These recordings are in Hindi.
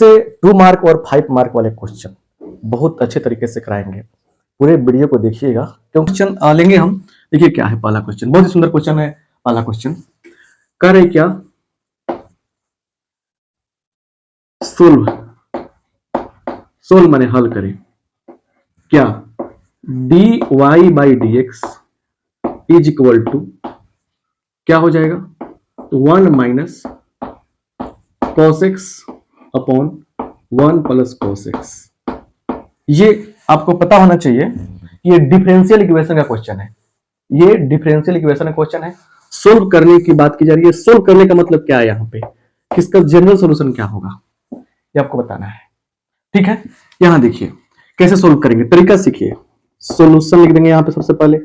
से 2 मार्क और 5 मार्क वाले क्वेश्चन बहुत अच्छे तरीके से कराएंगे। पूरे वीडियो को देखिएगा। क्वेश्चन लेंगे हम। देखिए क्या है पहला क्वेश्चन, बहुत ही सुंदर क्वेश्चन है। पहला क्वेश्चन कर रहे क्या, सोल्व माने हल करें क्या, dy by D x is equal to क्या हो जाएगा, 1 minus cos X upon 1 plus cos X. ये आपको पता होना चाहिए कि ये डिफरेंशियल इक्वेशन का क्वेश्चन है। ये डिफरेंशियल इक्वेशन का क्वेश्चन है। सोल्व करने की बात की जा रही है। सोल्व करने का मतलब क्या है, यहाँ पे किसका जनरल सॉल्यूशन क्या होगा ये आपको बताना है। ठीक है, यहां देखिए कैसे सोल्व करेंगे, तरीका सीखिए। सॉल्यूशन लिख देंगे यहां पे सबसे पहले।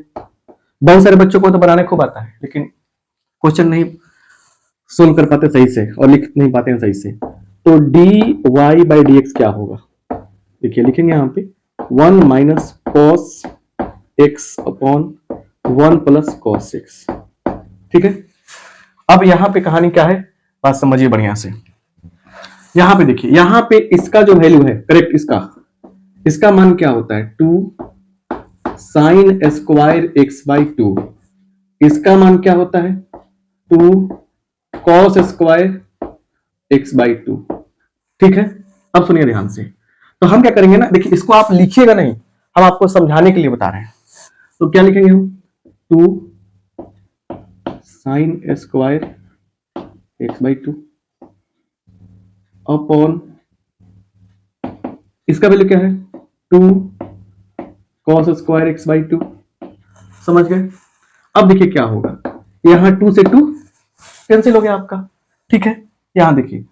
बहुत सारे बच्चों को तो बनाने खूब आता है, लेकिन क्वेश्चन नहीं सोल्व कर पाते सही से और लिख नहीं पाते हैं सही से। तो D Y by D X क्या होगा, देखिए लिखेंगे यहाँ पे 1 minus cos X upon 1 plus cos X. ठीक है, अब यहाँ पे कहानी क्या है, बात समझिए बढ़िया से। यहाँ पे देखिए, यहाँ पे इसका जो वैल्यू है करेक्ट, इसका मान क्या होता है, 2 साइन स्क्वायर एक्स बाई 2। इसका मान क्या होता है, 2 कॉस स्क्वायर एक्स बाई 2। ठीक है, अब सुनिए ध्यान से। तो हम क्या करेंगे ना, देखिए इसको आप लिखिएगा नहीं, हम आपको समझाने के लिए बता रहे हैं। तो क्या लिखेंगे हम, 2 sine square X by 2 upon इसका वैल्यू क्या है, 2 कॉस स्क्वायर एक्स बाई 2। समझ गए। अब देखिए क्या होगा, यहां 2 से 2 कैंसिल हो गया आपका। ठीक है, यहां देखिए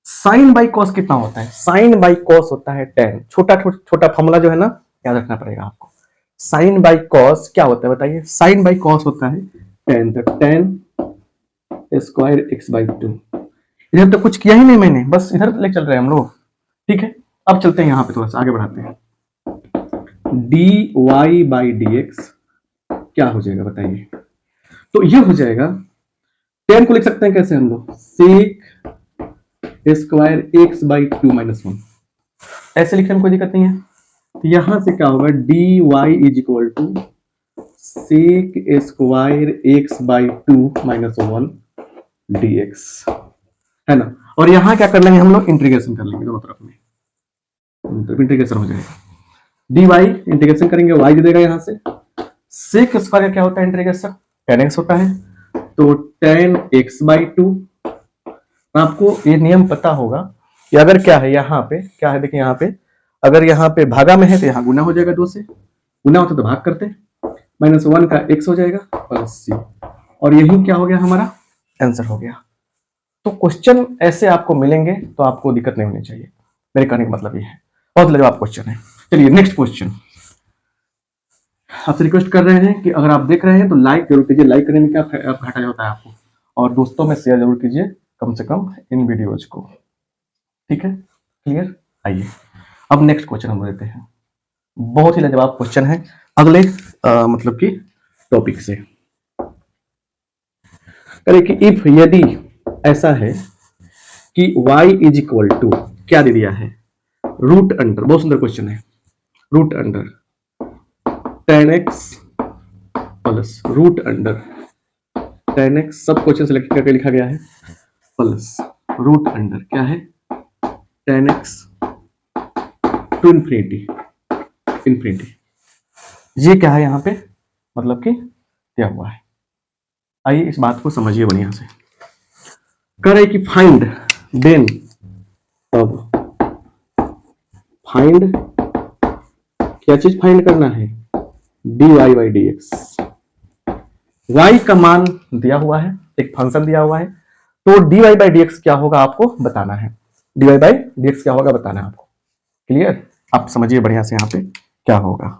साइन बाई कॉस कितना होता है, साइन बाई कॉस होता है 10। छोटा छोटा फॉर्मूला जो है ना याद रखना पड़ेगा आपको। साइन बाई कॉस क्या होता है बताइए, साइन बाई कॉस होता है 10। तो 10 स्क्वायर एक्स बाई 2। इधर तो कुछ किया ही नहीं मैंने, बस इधर ले चल रहे हैं हम लोग। ठीक है, अब चलते हैं यहाँ पे, थोड़ा सा आगे बढ़ाते हैं। D Y by D X क्या हो जाएगा बताइए। तो ये हो जाएगा 10 को लिख सकते हैं कैसे हम लोग, sec square X by 2 minus 1। ऐसे लिखने में कोई दिक्कत नहीं है। तो यहां से क्या होगा, D Y is equal to sec square X by 2 minus 1 D X, है ना। और यहां क्या कर लेंगे हम लोग, इंटीग्रेशन कर लेंगे दोनों तरफ में, तो इंटीग्रेशन हो जाएगा। डी वाई इंटीग्रेशन करेंगे, वाई दे देगा यहां से। सेक स्क्वायर क्या होता है इंटीग्रेशन, 10x होता है। तो 10x बाई 2। आपको ये नियम पता होगा कि अगर क्या है यहाँ पे, क्या है देखिए यहाँ पे, अगर यहाँ पे भागा में है तो यहाँ गुना हो जाएगा, 2 से गुना होता तो भाग करते, -1 का x हो जाएगा प्लस c। और यही क्या हो गया, हमारा आंसर हो गया। तो क्वेश्चन ऐसे आपको मिलेंगे तो आपको दिक्कत नहीं होनी चाहिए, मेरे कहने का मतलब ये है। बहुत लाजवाब क्वेश्चन है। चलिए नेक्स्ट क्वेश्चन। आपसे रिक्वेस्ट कर रहे हैं कि अगर आप देख रहे हैं तो लाइक जरूर कीजिए। लाइक करने में क्या घाटा होता है आपको, और दोस्तों में शेयर जरूर कीजिए कम से कम इन वीडियोज को। ठीक है, क्लियर। आइए अब नेक्स्ट क्वेश्चन हम लेते हैं। बहुत ही लाजवाब क्वेश्चन है, अगले मतलब कि टॉपिक से। करें कि इफ यदि ऐसा है कि y इज इक्वल टू क्या दे दिया है, रूट अंडर, बहुत सुंदर क्वेश्चन है, root under 10x plus root under 10x, सब क्वेश्चन सेलेक्ट करके लिखा गया है, प्लस रूट अंडर क्या है 10x टू इंफिनिटी। ये क्या है यहाँ पे, मतलब कि दिया हुआ है। आइए इस बात को समझिए बढ़िया से। कह रहे कि फाइंड देन, अब फाइंड क्या चीज फाइंड करना है, D Y by D X. y का मान दिया हुआ है, एक फंक्शन दिया हुआ है, तो dy बाई डी एक्स क्या होगा आपको बताना है। dy बाई डी एक्स क्या होगा बताना है आपको। क्लियर, आप समझिए बढ़िया से यहाँ पे क्या होगा।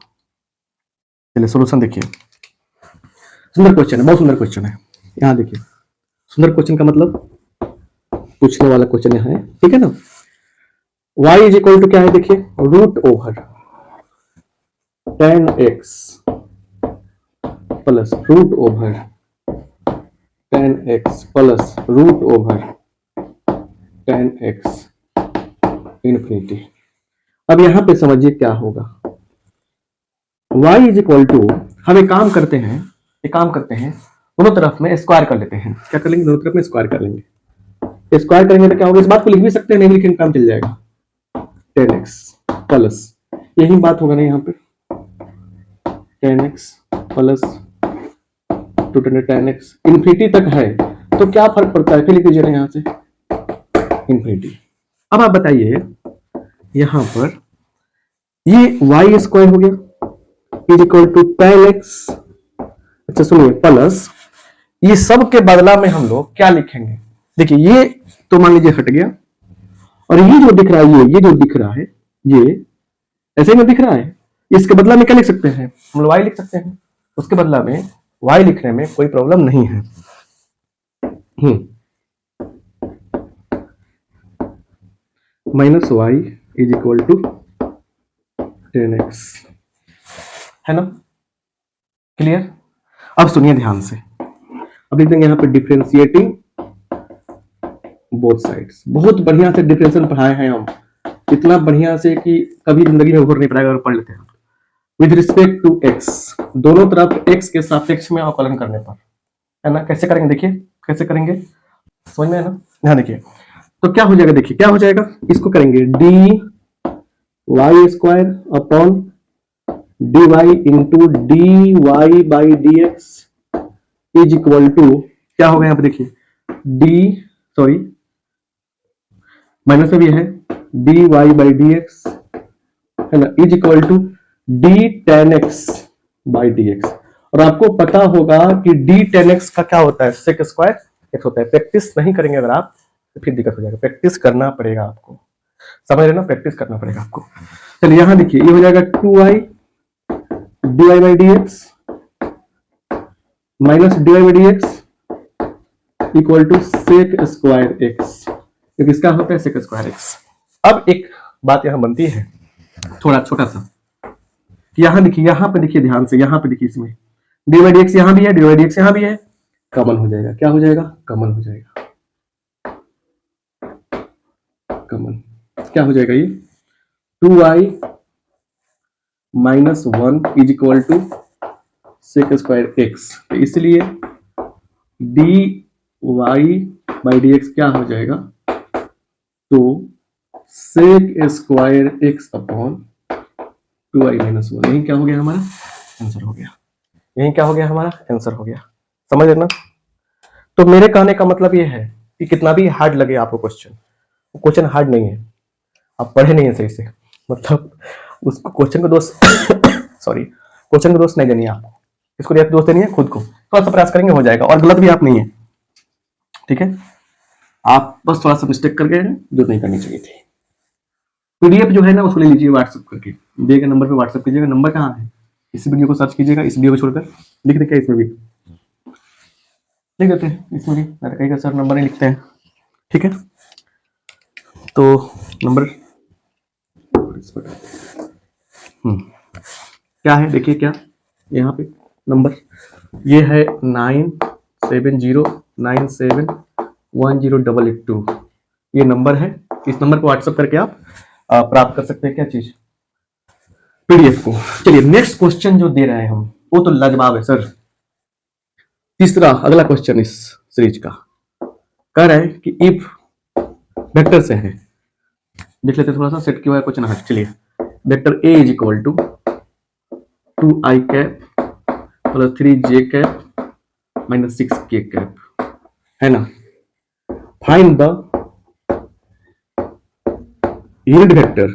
चलिए सॉल्यूशन देखिए। सुंदर क्वेश्चन है, बहुत सुंदर क्वेश्चन है। यहाँ देखिए सुंदर क्वेश्चन का मतलब पूछने वाला क्वेश्चन यहाँ है, ठीक है ना। y इज इक्वल टू क्या है देखिए, root over 10x plus root over 10x plus root over 10x infinity. अब यहां पे समझिए क्या होगा, y इज इक्वल टू, हम एक काम करते हैं, दोनों तरफ में स्क्वायर कर लेते हैं। क्या कर लेंगे, दोनों तरफ में स्क्वायर कर लेंगे। स्क्वायर करेंगे तो क्या होगा, इस बात को लिख भी सकते हैं, नहीं लिखेंगे काम चल जाएगा, 10x प्लस, यही बात होगा ना यहाँ पे, 10x प्लस 210x इन्फिनिटी तक है, तो क्या फर्क पड़ता है, फिर लिख लीजिए ना यहाँ से इन्फिनिटी। अब आप बताइए यहां पर ये y स्क्वायर हो गया इज इक्वल टू 10x, अच्छा सुनिए, प्लस ये सब के बदला में हम लोग क्या लिखेंगे, देखिए ये तो मान लीजिए हट गया, और ये जो दिख रहा है, ये जो दिख रहा है, ये ऐसे में दिख रहा है, इसके बदला में क्या लिख सकते हैं, हम लोग y लिख सकते हैं, उसके बदला में y लिखने में कोई प्रॉब्लम नहीं है। Minus y is equal to 10x, है ना, क्लियर। अब सुनिए ध्यान से, अब लिख देंगे यहाँ पे डिफरेंशिएटिंग बोथ साइड्स। बहुत बढ़िया से डिफरेंशियल पढ़ाए हैं हम, इतना बढ़िया से कि कभी जिंदगी में घूर नहीं पड़ेगा अगर पढ़ लेते हैं। विद रिस्पेक्ट टू x, दोनों तरफ x के सापेक्ष में अवकलन करने पर, है ना, कैसे करेंगे, देखिए कैसे करेंगे, समझ में है ना, यहाँ देखिए तो क्या हो जाएगा, देखिए क्या हो जाएगा, इसको करेंगे dy square upon dy into dy by dx is equal to, क्या होगा यहाँ पे देखिए, माइनस में भी है, dy बाई dx, है ना, is equal to d tan x by dx। और आपको पता होगा कि d tan x का क्या होता है, sec स्क्वायर x होता है। प्रैक्टिस नहीं करेंगे अगर आप तो फिर दिक्कत हो जाएगा, प्रैक्टिस करना पड़ेगा आपको, समझ रहे ना, प्रैक्टिस करना पड़ेगा आपको। चलिए यहां देखिए, ये हो जाएगा 2y dy by dx minus dy by dx equal to sec square x, तो किसका होता है, sec स्क्वायर x। अब एक बात यहां बनती है थोड़ा छोटा सा, कि यहां देखिए, यहां पे देखिए ध्यान से, यहां पे देखिए, इसमें dy बाई dx यहां भी है, dy बाई dx यहां भी है, कॉमन हो जाएगा, क्या हो जाएगा, कॉमन हो जाएगा, कॉमन क्या हो जाएगा, ये 2y minus 1 is equal to sec square x, तो इसलिए dy बाई dx क्या हो जाएगा, तो sec square x upon 2y minus 1, यही क्या हो गया हमारा आंसर हो गया, यही क्या हो गया हमारा आंसर हो गया, समझ लेना। तो मेरे कहने का मतलब ये है कि कितना भी हार्ड लगे आपको क्वेश्चन हार्ड नहीं है, आप पढ़े नहीं है सही से, मतलब उसको क्वेश्चन का दोष सॉरी, क्वेश्चन का दोष नहीं देनी है आपको, इसको दोष देनी है खुद को, थोड़ा सा प्रयास करेंगे हो जाएगा, और गलत भी आप नहीं है, ठीक है, आप बस थोड़ा सा मिस्टेक कर गए हैं जो नहीं करनी चाहिए थी। पीडीएफ जो है ना उसको ले लीजिए व्हाट्सएप करके, दिए गए नंबर पे व्हाट्सएप कीजिएगा, नंबर कहाँ है, इसी वीडियो को सर्च कीजिएगा, इस वीडियो को छोड़कर लिख देते हैं, इसमें भी लिख देते हैं, इसमें भी कहीं का सर नंबर नहीं लिखते हैं, ठीक है, तो नंबर क्या है देखिए, क्या यहाँ पे नंबर ये है 9709710882, ये नंबर है, इस नंबर पर व्हाट्सएप करके आप प्राप्त कर सकते हैं क्या चीज, पीडीएफ को। चलिए नेक्स्ट क्वेश्चन जो दे रहे हैं हम वो तो लाजवाब है सर, तीसरा अगला क्वेश्चन इस सीरीज का कह रहा है कि इफ वेक्टर से है, देख लेते थोड़ा सा सेट किया हुआ क्वेश्चन है, चलिए vector A is equal to 2i cap plus 3j cap minus 6k cap, है ना, फाइंड द यूनिट वेक्टर,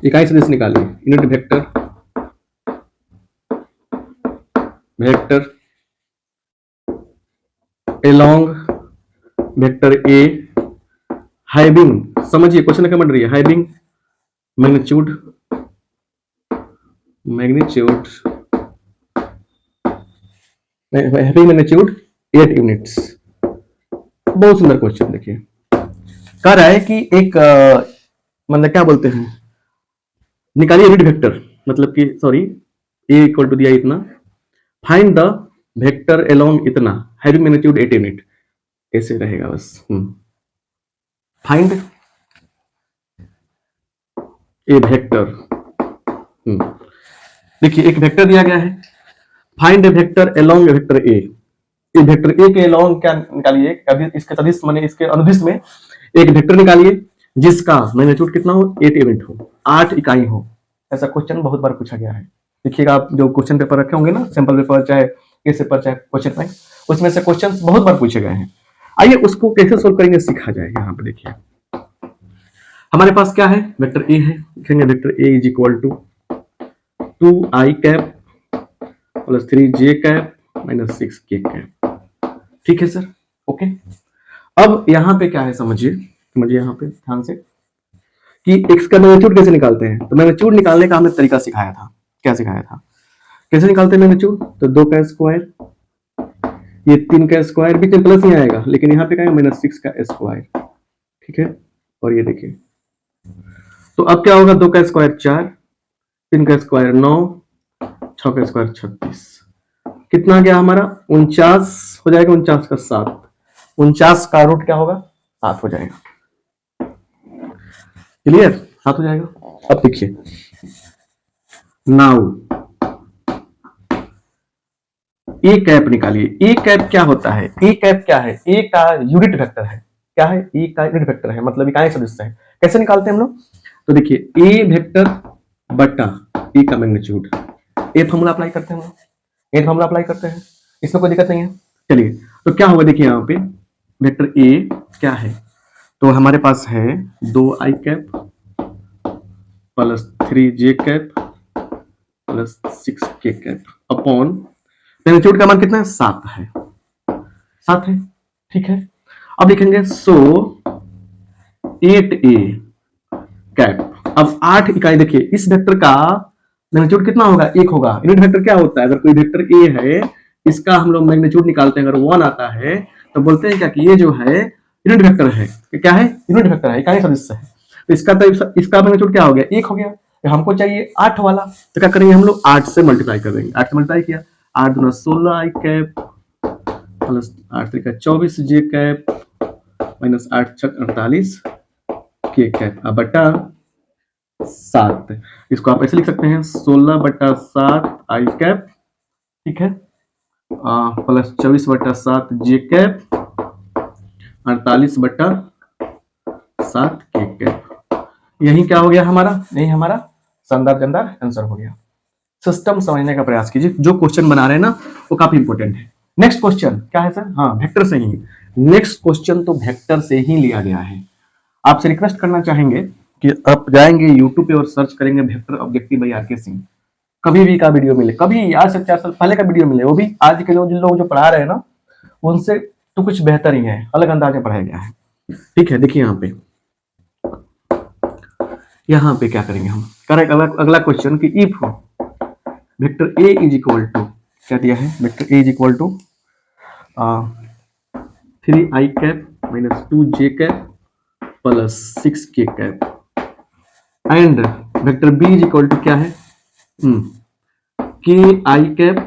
इकाई सदिश निकालिए, unit vector along vector A having, समझिए क्वेश्चन क्या बन रही है, हैविंग मैग्नीट्यूड 8 यूनिट्स। बहुत सुंदर क्वेश्चन, देखिए कह रहा है कि एक मतलब क्या बोलते हैं, निकालिए यूनिट वेक्टर, मतलब कि सॉरी ए इक्वल टू दिया इतना, फाइंड द वेक्टर अलोंग इतना हैविंग मैग्नीट्यूड 8 यूनिट, ऐसे रहेगा बस, फाइंड ए वेक्टर। देखिए एक वेक्टर दिया गया है, find A vector along A vector A. A vector A के अलोंग क्या निकालिए, कभी इसके सदिश माने इसके अनुदिश में एक वेक्टर निकालिए जिसका मैग्नीट्यूड कितना हो, 8 यूनिट हो, 8 इकाई हो। ऐसा क्वेश्चन बहुत बार पूछा गया है। देखिएगा आप जो क्वेश्चन पेपर रखे होंगे ना, सैंपल पेपर चाहे केस पेपर चाहे क्वेश्चन बैंक, उसमें से क्वेश्चन बहुत बार पूछे गए हैं। आइए उसको कैसे सोल्व करेंगे सीखा जाएगा। यहाँ पे देखिए हमारे पास क्या है, वेक्टर ए है, लिखेंगे vector A is equal to 2i cap plus 3j cap minus 6k cap. ठीक है सर, ओके। अब यहाँ पे क्या है समझिए, यहाँ पे ध्यान से कि x का मैग्नीट्यूड कैसे निकालते हैं। तो मैग्नीट्यूड निकालने का हमने तरीका सिखाया था। क्या सिखाया था, कैसे निकालते हैं मैग्नीट्यूड। तो 2 का स्क्वायर, ये 3 का स्क्वायर, बीच में प्लस नहीं आएगा लेकिन यहाँ पे क्या है -6 का स्क्वायर। ठीक है, और ये देखिए तो अब क्या होगा, 2 का स्क्वायर 4, 3 का स्क्वायर 9, 6 का स्क्वायर 36, कितना गया हमारा 49 हो जाएगा, 49 का 7, 49 का रूट क्या होगा 7 हो जाएगा। क्लियर, 7 हो जाएगा। अब देखिए नाउ ए कैप निकालिए। ए कैप क्या होता है, ए कैप क्या है, ए का यूनिट वेक्टर है। क्या है, ए का यूनिट वेक्टर है, मतलब इकाई सदस्य है। कैसे निकालते हैं हम लोग, तो देखिए ए वेक्टर बटा ए का मैग्नीट्यूड, ए फॉर्मूला अप्लाई करते हैं हम लोग, ए फॉर्मूला अप्लाई करते हैं, इसमें कोई दिक्कत नहीं है। चलिए तो क्या होगा, देखिए यहाँ पे वेक्टर ए क्या है, तो हमारे पास है 2i cap plus 3j cap plus 6k cap upon magnitude का मान कितना है 7 है, 7 है। ठीक है, अब लिखेंगे सो 8a कैप। अब 8 इकाई, देखिए इस वेक्टर का मैग्नीट्यूड कितना होगा, 1 होगा। यूनिट वेक्टर क्या होता है, अगर कोई वेक्टर a है इसका हम लोग मैग्नीट्यूड निकालते हैं, अगर 1 आता है तो बोलते हैं क्या कि ये जो है यूनिट वेक्टर है। क्या है, यूनिट वेक्टर है, इकाई सदस्य है। तो इसका मैग्नीट्यूड क्या हो गया, 1 हो गया। तो हमको चाहिए 8 वाला, तो क्या करेंगे हम लोग 8 से मल्टीप्लाई कर देंगे। 8 से मल्टीप्लाई किया, 8 दूना 16i कैप प्लस 8 3 का 24j cap minus 8 6 48 k cap बटा 7। इसको आप ऐसे लिख सकते हैं 16 बटा 7 i कैप, ठीक है, प्लस 24 बटा 7 j कैप 48 बटा 7 k कैप। यही क्या हो गया हमारा, यही हमारा शानदार जानदार आंसर हो गया। सिस्टम समझने का प्रयास कीजिए, जो क्वेश्चन बना रहे हैं ना वो काफी इंपॉर्टेंट है। नेक्स्ट क्वेश्चन क्या है सर, हाँ वेक्टर से ही। नेक्स्ट क्वेश्चन तो वेक्टर से ही लिया गया है। आपसे रिक्वेस्ट करना चाहेंगे कि आप जाएंगे यूट्यूब पे और सर्च करेंगे vector objective by R K. Singh. कभी भी का वीडियो मिले, कभी आज से 4 साल पहले का वीडियो मिले, वो भी आज के लोग जिन लोग जो पढ़ा रहे हैं ना उनसे तो कुछ बेहतर ही है, अलग अंदाज में पढ़ाया गया है। ठीक है, देखिए यहाँ पे क्या करेंगे हम, करेक्ट अगला क्वेश्चन कि if vector A is equal to, क्या दिया है, vector A is equal to 3i cap minus 2j cap plus 6k cap and vector B is equal to क्या है, ki cap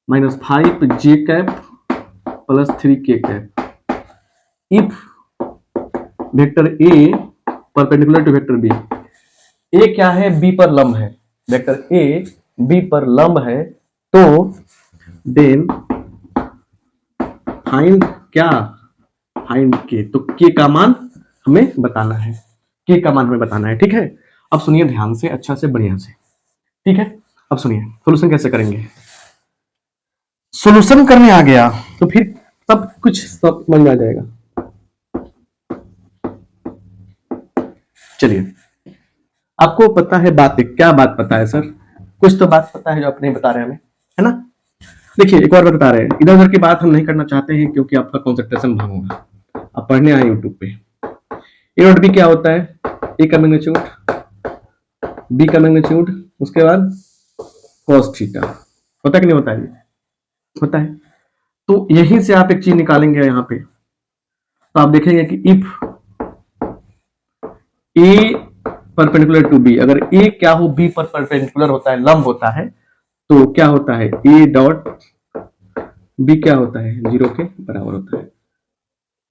minus 5j cap plus 3k cap. If vector A perpendicular to vector B, A क्या है, बी पर लंब है, वेक्टर ए बी पर लंब है, तो देन फाइंड क्या, फाइंड के, तो के का मान हमें बताना है, के का मान हमें बताना है। ठीक है, अब सुनिए ध्यान से, अच्छा से, बढ़िया से। ठीक है, अब सुनिए सोल्यूशन कैसे करेंगे। सोल्यूशन करने आ गया तो फिर सब कुछ सब समझ में आ जाएगा। चलिए, आपको पता है बात, क्या बात पता है सर, कुछ तो बात पता है जो आप नहीं बता रहे हमें, है ना। देखिए एक और बता रहे हैं, इधर उधर की बात हम नहीं करना चाहते हैं क्योंकि आपका कंसंट्रेशन भंग होगा। आप पढ़ने आए यूट्यूब पे। ए नोट बी क्या होता है, ए का मैग्नीट्यूड, बी का मैग्नीट्यूड, उसके बाद cos थीटा, होता है कि नहीं होता है, होता है। तो यहीं से आप एक चीज निकालेंगे यहाँ पे, तो आप देखेंगे कि if A perpendicular to B, अगर ए क्या हो, बी पर परपेंडिकुलर होता है, लंब होता है, तो क्या होता है, ए डॉट बी क्या होता है, 0 के बराबर होता है।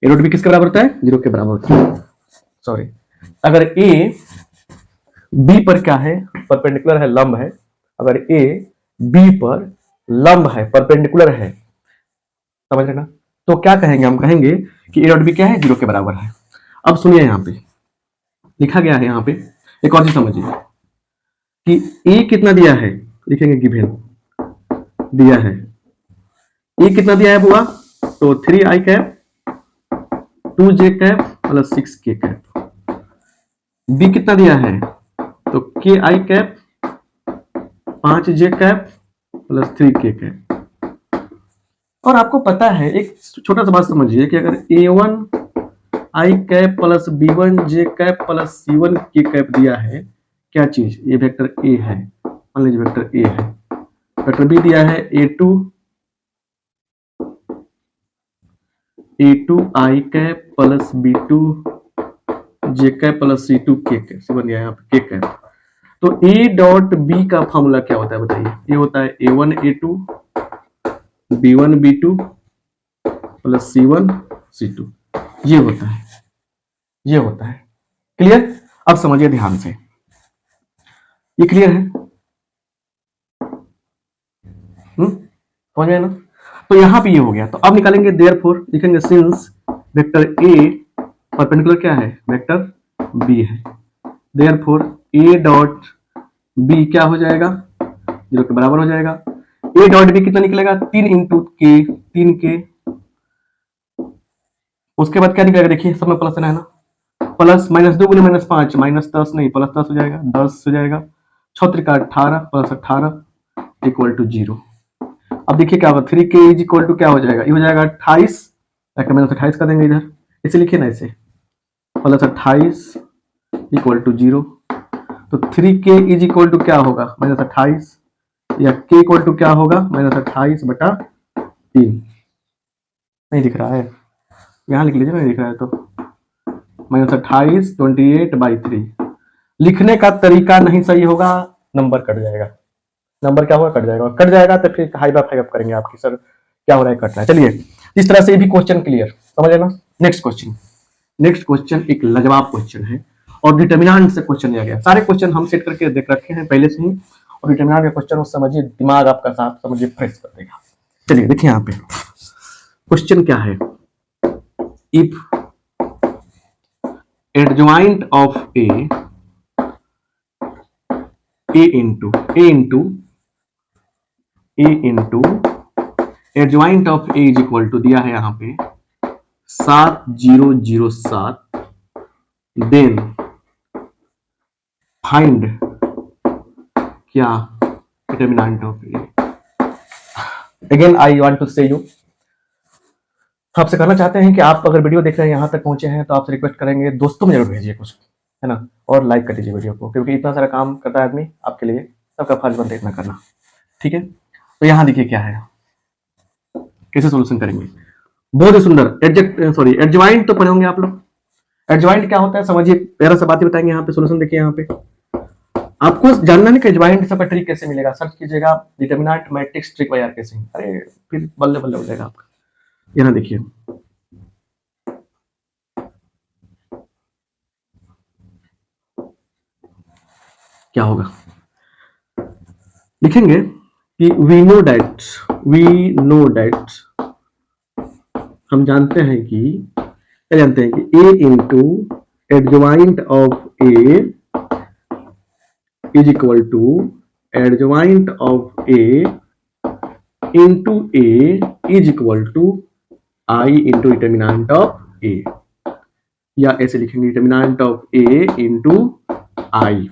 ए डॉट बी किसके बराबर होता है, 0 के बराबर होता है। सॉरी, अगर ए बी पर क्या है, परपेंडिकुलर है, लंब है। अगर ए बी पर लंब है, परपेंडिकुलर है, समझ रहे ना, तो क्या कहेंगे, हम कहेंगे कि ए डॉट बी क्या है, 0 के बराबर है। अब सुनिए, यहां पे लिखा गया है, यहां पे एक और चीज समझिए कि ए कितना दिया है, लिखेंगे गिवन दिया है, ए कितना दिया है बुआ, तो 3i cap 2j cap plus 6k cap. B कितना दिया है, तो ki cap 5j cap plus 3k cap. और आपको पता है, एक छोटा सा बात समझिए कि अगर a1 i cap plus b1 j cap plus c1 k cap दिया है, क्या चीज, ये वेक्टर a है, मान लीजिए वेक्टर a है। वेक्टर b दिया है a2 i cap plus b2 j cap plus c2 k cap, c1 दिया है यहाँ पे k कैप। तो a डॉट b का फॉर्मूला क्या होता है बताइए, ये होता है a1 a2 b1 b2 plus c1 c2, ये होता है, ये होता है। क्लियर? अब समझिए ध्यान से, ये क्लियर है? समझ गए ना? तो यहां पे ये हो गया, तो अब निकालेंगे देयरफॉर, लिखेंगे सिंस वेक्टर ए परपेंडिकुलर क्या है, वेक्टर बी है, देयरफॉर ए डॉट बी क्या हो जाएगा, 0 के बराबर हो जाएगा। ए डॉट बी कितना निकलेगा, 3 इंटू के, 3k। उसके बाद क्या निकलेगा, देखिए सब में प्लस है ना, प्लस माइनस 2 गुने माइनस 5 माइनस 10 नहीं प्लस 10 हो जाएगा, 10 हो जाएगा, 6 त्रिका 18 प्लस 18 इक्वल टू 0। अब देखिए क्या होगा, 3k इज इक्वल टू क्या हो जाएगा, ये हो जाएगा 28, माइनस 28 कर देंगे इधर, इसे लिखिए ना, इसे प्लस 28 इक्वल टू 0। तो 3k इज इक्वल टू क्या होगा, माइनस 28, या k इक्वल टू क्या होगा, माइनस 28 बटा 3। नहीं दिख रहा है, यहां लिख लीजिए, नहीं दिख रहा है तो माइनस 28 28/3। लिखने का तरीका नहीं सही होगा, नंबर कट जाएगा, नंबर क्या होगा, कट जाएगा, कट जाएगा तो फिर हाई बाय फाइव अप करेंगे आपकी, सर क्या हो रहा है, कट रहा है। चलिए, इस तरह से भी क्वेश्चन क्लियर, समझ लेना। नेक्स्ट क्वेश्चन, नेक्स्ट क्वेश्चन एक लाजवाब क्वेश्चन है और डिटर्मिनेंट से क्वेश्चन लिया गया। सारे क्वेश्चन हम सेट करके देख रखे हैं पहले से ही, और डिटर्मिनेंट का क्वेश्चन उस समझिए, दिमाग आपका साफ समझिए फ्रेश कर देगा। चलिए देखिए यहाँ पे क्वेश्चन क्या है, if adjoint of a into adjoint of a is equal to दिया है यहाँ पे 7007, then find क्या determinant of a। Again I want to say you, आपसे कहना चाहते हैं कि आप अगर वीडियो देख रहे हैं यहाँ तक पहुंचे हैं तो आपसे रिक्वेस्ट करेंगे दोस्तों में जरूर भेजिए कुछ, है ना, और लाइक कर दीजिए वीडियो को, क्योंकि इतना सारा काम करता है आदमी आपके लिए, सबका फर्ज बनता है इतना करना, ठीक है। तो यहाँ देखिए क्या है, कैसे सोल्यूशन करेंगे, बहुत ही सुंदर। एडजॉइंट तो पढ़े होंगे आप लोग, एडजॉइंट क्या होता है समझिए, प्यारा सा बातें बताएंगे यहाँ पे, सोल्यूशन देखिए यहाँ पे आपको जानना नहीं कि एडजॉइंट सबका ट्रिक कैसे मिलेगा, सर्च कीजिएगा determinant matrix trick by R K Singh, अरे फिर बल्ले बल्ले हो जाएगा आपका। यहाँ देखिए क्या होगा, लिखेंगे कि वी नो दैट, हम जानते हैं कि, क्या जानते हैं कि a into adjoint of a is equal to adjoint of a into a is equal to i into determinant of a, या ऐसे लिखेंगे determinant of a into i।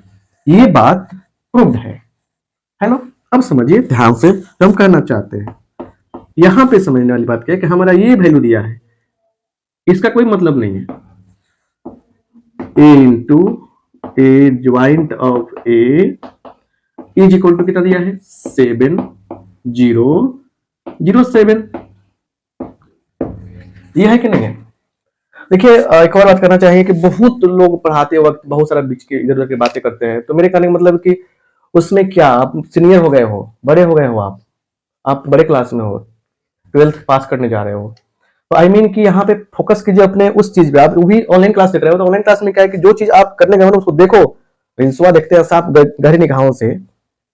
ये बात प्रूव्ड है ना। अब समझिए ध्यान से, हम कहना चाहते हैं यहां पे समझने वाली बात क्या है कि हमारा ये वैल्यू दिया है, इसका कोई मतलब नहीं है, a into adjoint of a is equal to कितना दिया है, 7007, ये है कि नहीं है। देखिए एक और बात करना चाहिए कि बहुत लोग पढ़ाते वक्त बहुत सारा बीच के इधर उधर की बातें करते हैं, तो मेरे कहने का मतलब कि उसमें क्या आप सीनियर हो गए हो, बड़े हो गए हो, आप बड़े क्लास में हो, 12th पास करने जा रहे हो, तो आई मीन कि यहाँ पे फोकस कीजिए अपने उस चीज पे। आप भी ऑनलाइन क्लास देख रहे हो, तो ऑनलाइन क्लास में क्या है कि जो चीज आप करने गए हो उसको देखो, प्रिंसुआ देखते हैं सांप गहरी निगाहों से, है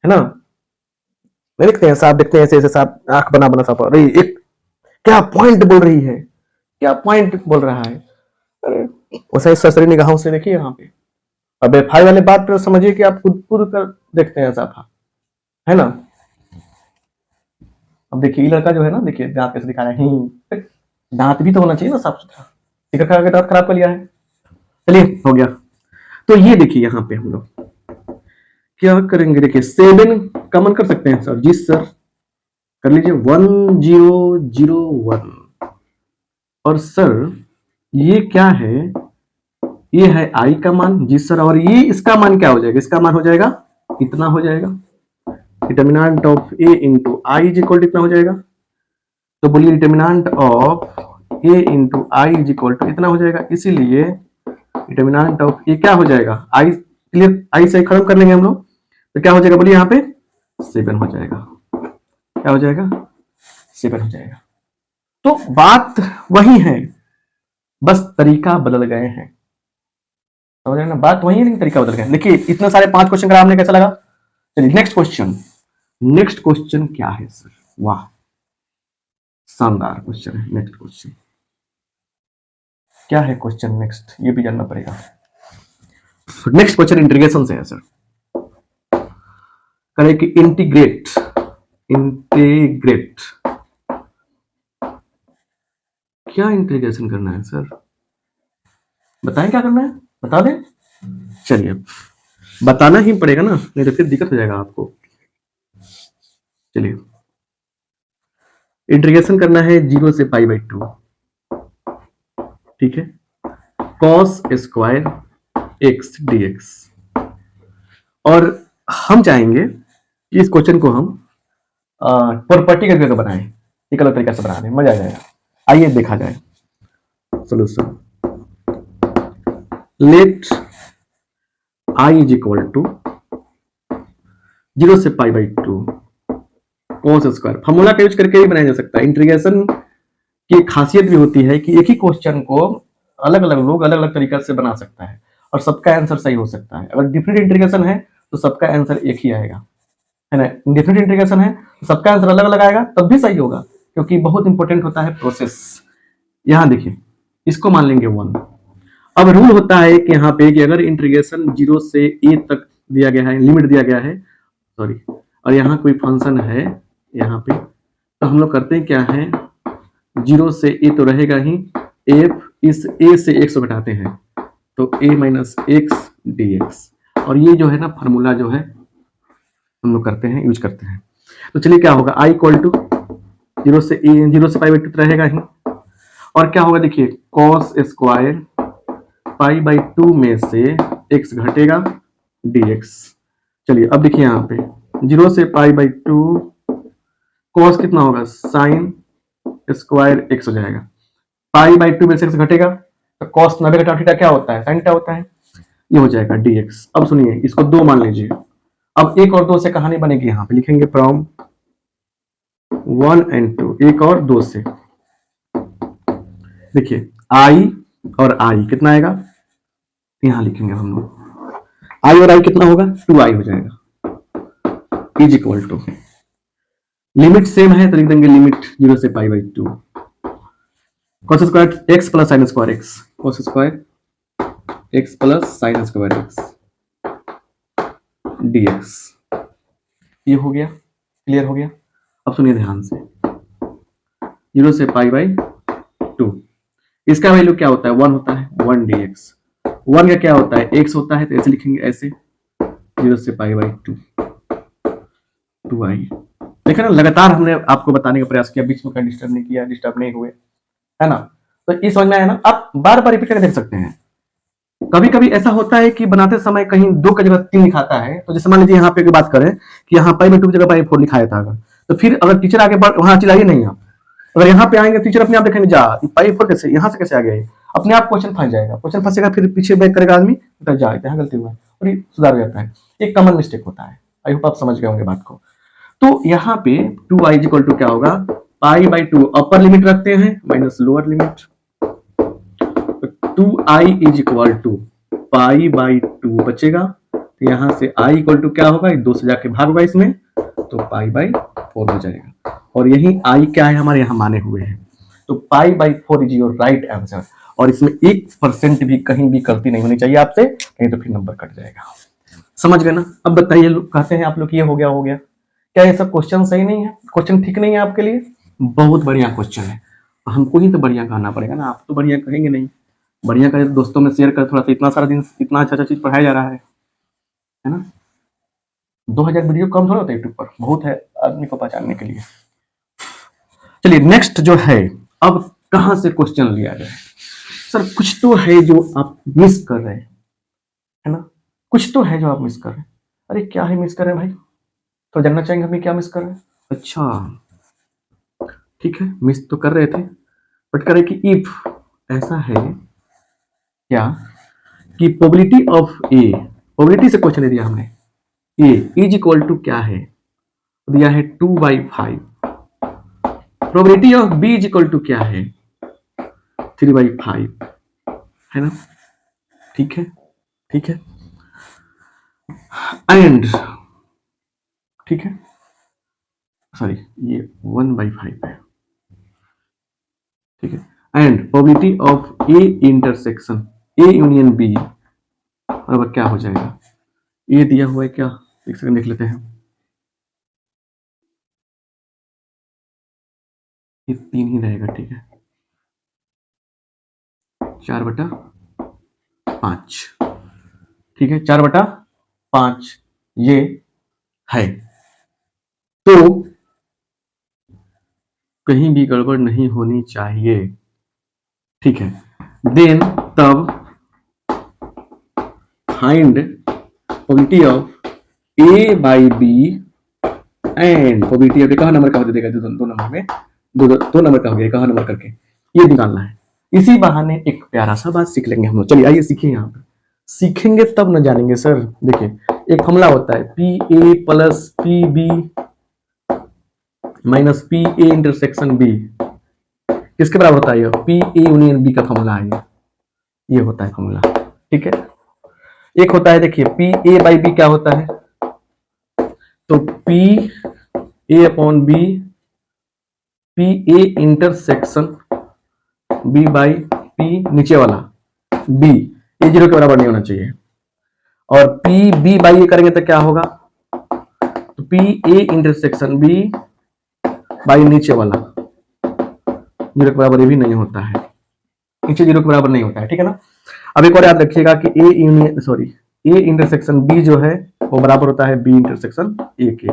ना, नहीं देखते हैं सांप, देखते हैं ऐसे ऐसे सांप, आंख बना बना सांप, अरे एक क्या पॉइंट बोल रही है, क्या पॉइंट बोल रहा है, अरे वैसे ससरी निगाहों से देखिए यहाँ पे। अब एफआई वाले बात पर समझिए कि आप खुद खुद कर देखते हैं सांप, है ना। अब देखिए ये लड़का जो है ना, देखिए दांत कैसे दिखा रहा है, दांत भी तो होना चाहिए ना साफ सुथरा, टिकट खा के दांत खराब कर लिया है। चलिए हो गया। तो ये देखिए यहाँ पे हम लोग क्या करेंगे, देखिए 7 कॉमन कर सकते हैं सर, जी सर कर लीजिए 1001, और सर ये क्या है, ये है आई का मान, जी सर, और ये इसका मान क्या हो जाएगा, इसका मान हो जाएगा इतना हो जाएगा, determinant of A into I is equal to इतना हो जाएगा। तो बोलिए determinant of A into I is equal to इतना हो जाएगा, इसीलिए डिटर्मिनेंट ऑफ ए क्या हो जाएगा, आई, क्लियर, आई से खत्म कर लेंगे हम लोग, तो क्या हो जाएगा बोलिए यहाँ पे 7 हो जाएगा, क्या हो जाएगा 7 हो जाएगा। तो बात वही है, बस तरीका बदल गए हैं, समझ रहे हैं ना, बात वही है लेकिन तरीका बदल गया। देखिए इतने सारे 5 क्वेश्चन का आपने कैसा लगा। चलिए नेक्स्ट क्वेश्चन, नेक्स्ट क्वेश्चन क्या है सर, वाह शानदार क्वेश्चन है। नेक्स्ट क्वेश्चन क्या है, क्वेश्चन नेक्स्ट ये भी जानना पड़ेगा। नेक्स्ट क्वेश्चन इंटीग्रेशन से है सर, करें कि इंटीग्रेट, इंटीग्रेट क्या इंटीग्रेशन करना है सर, बताएं क्या करना है, बता दें। चलिए बताना ही पड़ेगा ना, नहीं तो फिर दिक्कत हो जाएगा आपको। चलिए इंटीग्रेशन करना है 0 से π/2, ठीक है, cos स्क्वायर x dx, और हम चाहेंगे कि इस क्वेश्चन को हम प्रॉपर्टी करके बनाएं, एक अलग तरीके से बना दें, मजा आ जाएगा। आइए देखा जाए solution. Let i is equal to 0 से π/2 cos स्क्वायर, फॉर्मूला का यूज करके भी बनाया जा सकता है। इंटीग्रेशन की खासियत भी होती है कि एक ही क्वेश्चन को अलग अलग लोग अलग अलग तरीके से बना सकता है और सबका आंसर सही हो सकता है। अगर डिफरेंट इंटीग्रेशन है तो सबका आंसर एक ही आएगा, है ना। डिफरेंट इंटीग्रेशन है तो सबका आंसर अलग अलग आएगा, तब भी सही होगा, क्योंकि बहुत इंपॉर्टेंट होता है प्रोसेस। यहां देखिए इसको मान लेंगे 1। अब रूल होता है कि यहाँ पे कि अगर इंटीग्रेशन 0 से a तक दिया गया है, लिमिट दिया गया है, सॉरी, और यहाँ कोई फंक्शन है यहाँ पे, तो हम लोग करते हैं क्या है, 0 से a तो रहेगा ही, f इस a से x घटाते हैं तो a माइनस x dx, और ये जो है ना फार्मूला जो है हम लोग करते हैं, यूज करते हैं। तो चलिए क्या होगा, i इक्वल टू 0 से π/2 रहेगा ही, और क्या होगा देखिए cos स्क्वायर π/2 में से x घटेगा dx। चलिए अब देखिए यहाँ पे 0 से π/2 cos कितना होगा, साइन स्क्वायर x हो जाएगा, π/2 में से x घटेगा तो cos 90 घटा थीटा क्या होता है, sin थीटा होता है, ये हो जाएगा dx। अब सुनिए इसको 2 मान लीजिए, अब 1 और 2 से कहानी बनेगी, यहाँ पे लिखेंगे फ्रॉम 1 and 2, 1 और 2 से। देखिए i और i कितना आएगा, यहां लिखेंगे हम लोग, i और i कितना होगा 2i हो जाएगा, is equal to, limit same है तो लिख देंगे लिमिट 0 से π/2 cos square x plus sine square x, cos square x plus sine square x dx। ये हो गया, क्लियर हो गया। अब सुनिए ध्यान से, 0 से π/2, इसका वैल्यू क्या होता है, 1 होता है, 1 dx, 1 का क्या होता है, x होता है, तो ऐसे लिखेंगे ऐसे 0 से π/2 2i। देखा ना, लगातार हमने आपको बताने का प्रयास किया, बीच में कहीं डिस्टर्ब नहीं किया, डिस्टर्ब नहीं हुए, है ना। तो इस समझ में आया ना, आप बार बार रिपीट करके देख सकते हैं। कभी कभी ऐसा होता है कि बनाते समय कहीं 2 की जगह 3 लिखाता है, तो जैसे मान लीजिए यहाँ पे बात करें कि यहाँ π/2 की जगह π/4 लिखाया था, अगर तो फिर अगर टीचर आगे वहां चिल्लाइए नहीं, आप अगर यहाँ पे आएंगे टीचर अपने आप देखेंगे, जा π/4 कैसे, यहाँ से कैसे आ गया, अपने आप क्वेश्चन फंस जाएगा, क्वेश्चन फंसेगा, फिर पीछे बैक करेगा आदमी, तो जा यहाँ गलती हुआ है, और ये सुधार हो जाता है। एक कॉमन मिस्टेक होता है, आई होप आप समझ गए होंगे बात को। तो यहाँ पे 2i इक्वल टू क्या होगा, π/2 अपर लिमिट रखते हैं minus lower limit, 2i is equal to π/2 बचेगा तो यहाँ से i इक्वल टू क्या होगा, 2 से जाके भाग होगा इसमें, तो π/4 हो जाएगा। और यही i क्या है हमारे यहाँ माने हुए हैं, तो π/4 इज योर राइट आंसर। और इसमें 1% भी कहीं भी गलती नहीं होनी चाहिए आपसे, नहीं तो फिर नंबर कट जाएगा। समझ गए ना? अब बताइए, कहते हैं आप लोग ये हो गया, क्या ये सब क्वेश्चन सही नहीं है, क्वेश्चन ठीक नहीं है आपके लिए? बहुत बढ़िया क्वेश्चन है, हमको ही तो बढ़िया कहना पड़ेगा ना, आप तो बढ़िया कहेंगे नहीं। बढ़िया कहे दोस्तों में शेयर कर थोड़ा सा, इतना सारा दिन इतना अच्छा चीज पढ़ाया जा रहा है ना। 2000 वीडियो कम थोड़ा होता है यूट्यूब पर, बहुत है आदमी को पहचानने के लिए। चलिए नेक्स्ट जो है, अब कहां से क्वेश्चन लिया जाए? सर कुछ तो है जो आप मिस कर रहे हैं, है ना, कुछ तो है जो आप मिस कर रहे हैं। अरे क्या है मिस कर रहे हैं भाई, तो जानना चाहेंगे हमें क्या मिस कर रहे हैं। अच्छा ठीक है, मिस तो कर रहे थे, बट करें कि इफ ऐसा है क्या कि प्रोबेबिलिटी ऑफ ए, प्रोबेबिलिटी से क्वेश्चन दिया हमने, ए इज इक्वल टू क्या है, दिया है 2/5। Probability of B is equal to क्या है, 3/5, है ना। ठीक है, ठीक है, एंड ठीक है, सॉरी ये 1/5 है, ठीक है, and probability of A intersection A union B बराबर क्या हो जाएगा, ये दिया हुआ है क्या, एक सेकंड देख लेते हैं। ये 3 ही रहेगा, ठीक है, 4/5, ठीक है, 4/5 ये है, तो कहीं भी गड़बड़ नहीं होनी चाहिए, ठीक है। देन तब find probability of A by B and probability of कहा नंबर का हो देगा, दो नंबर में दो नंबर का हो गया, कहा नंबर करके ये निकालना है। इसी बहाने एक प्यारा सा बात सीख लेंगे हम लोग। चलिए आइए सीखें, यहाँ पे सीखेंगे तब न जानेंगे सर। देखिए एक फॉर्मूला होता है P A plus P B minus P A intersection B, किसके बराबर होता है, पी ए यूनियन बी का फॉर्मूला है ये होता है फॉर्मूला, ठीक है। एक होता है देखिए पी ए बाई बी क्या होता है, तो P A upon B, P A intersection B by P नीचे वाला बी, ये 0 के बराबर नहीं होना चाहिए। और पी बी बाई ए करेंगे तो क्या होगा, तो P A intersection B by नीचे वाला 0 के बराबर ये भी नहीं होता है, नीचे 0 के बराबर नहीं होता है, ठीक है ना। अब एक और याद रखिएगा कि A union sorry A intersection B जो है वो बराबर होता है बी इंटरसेक्शन ए के,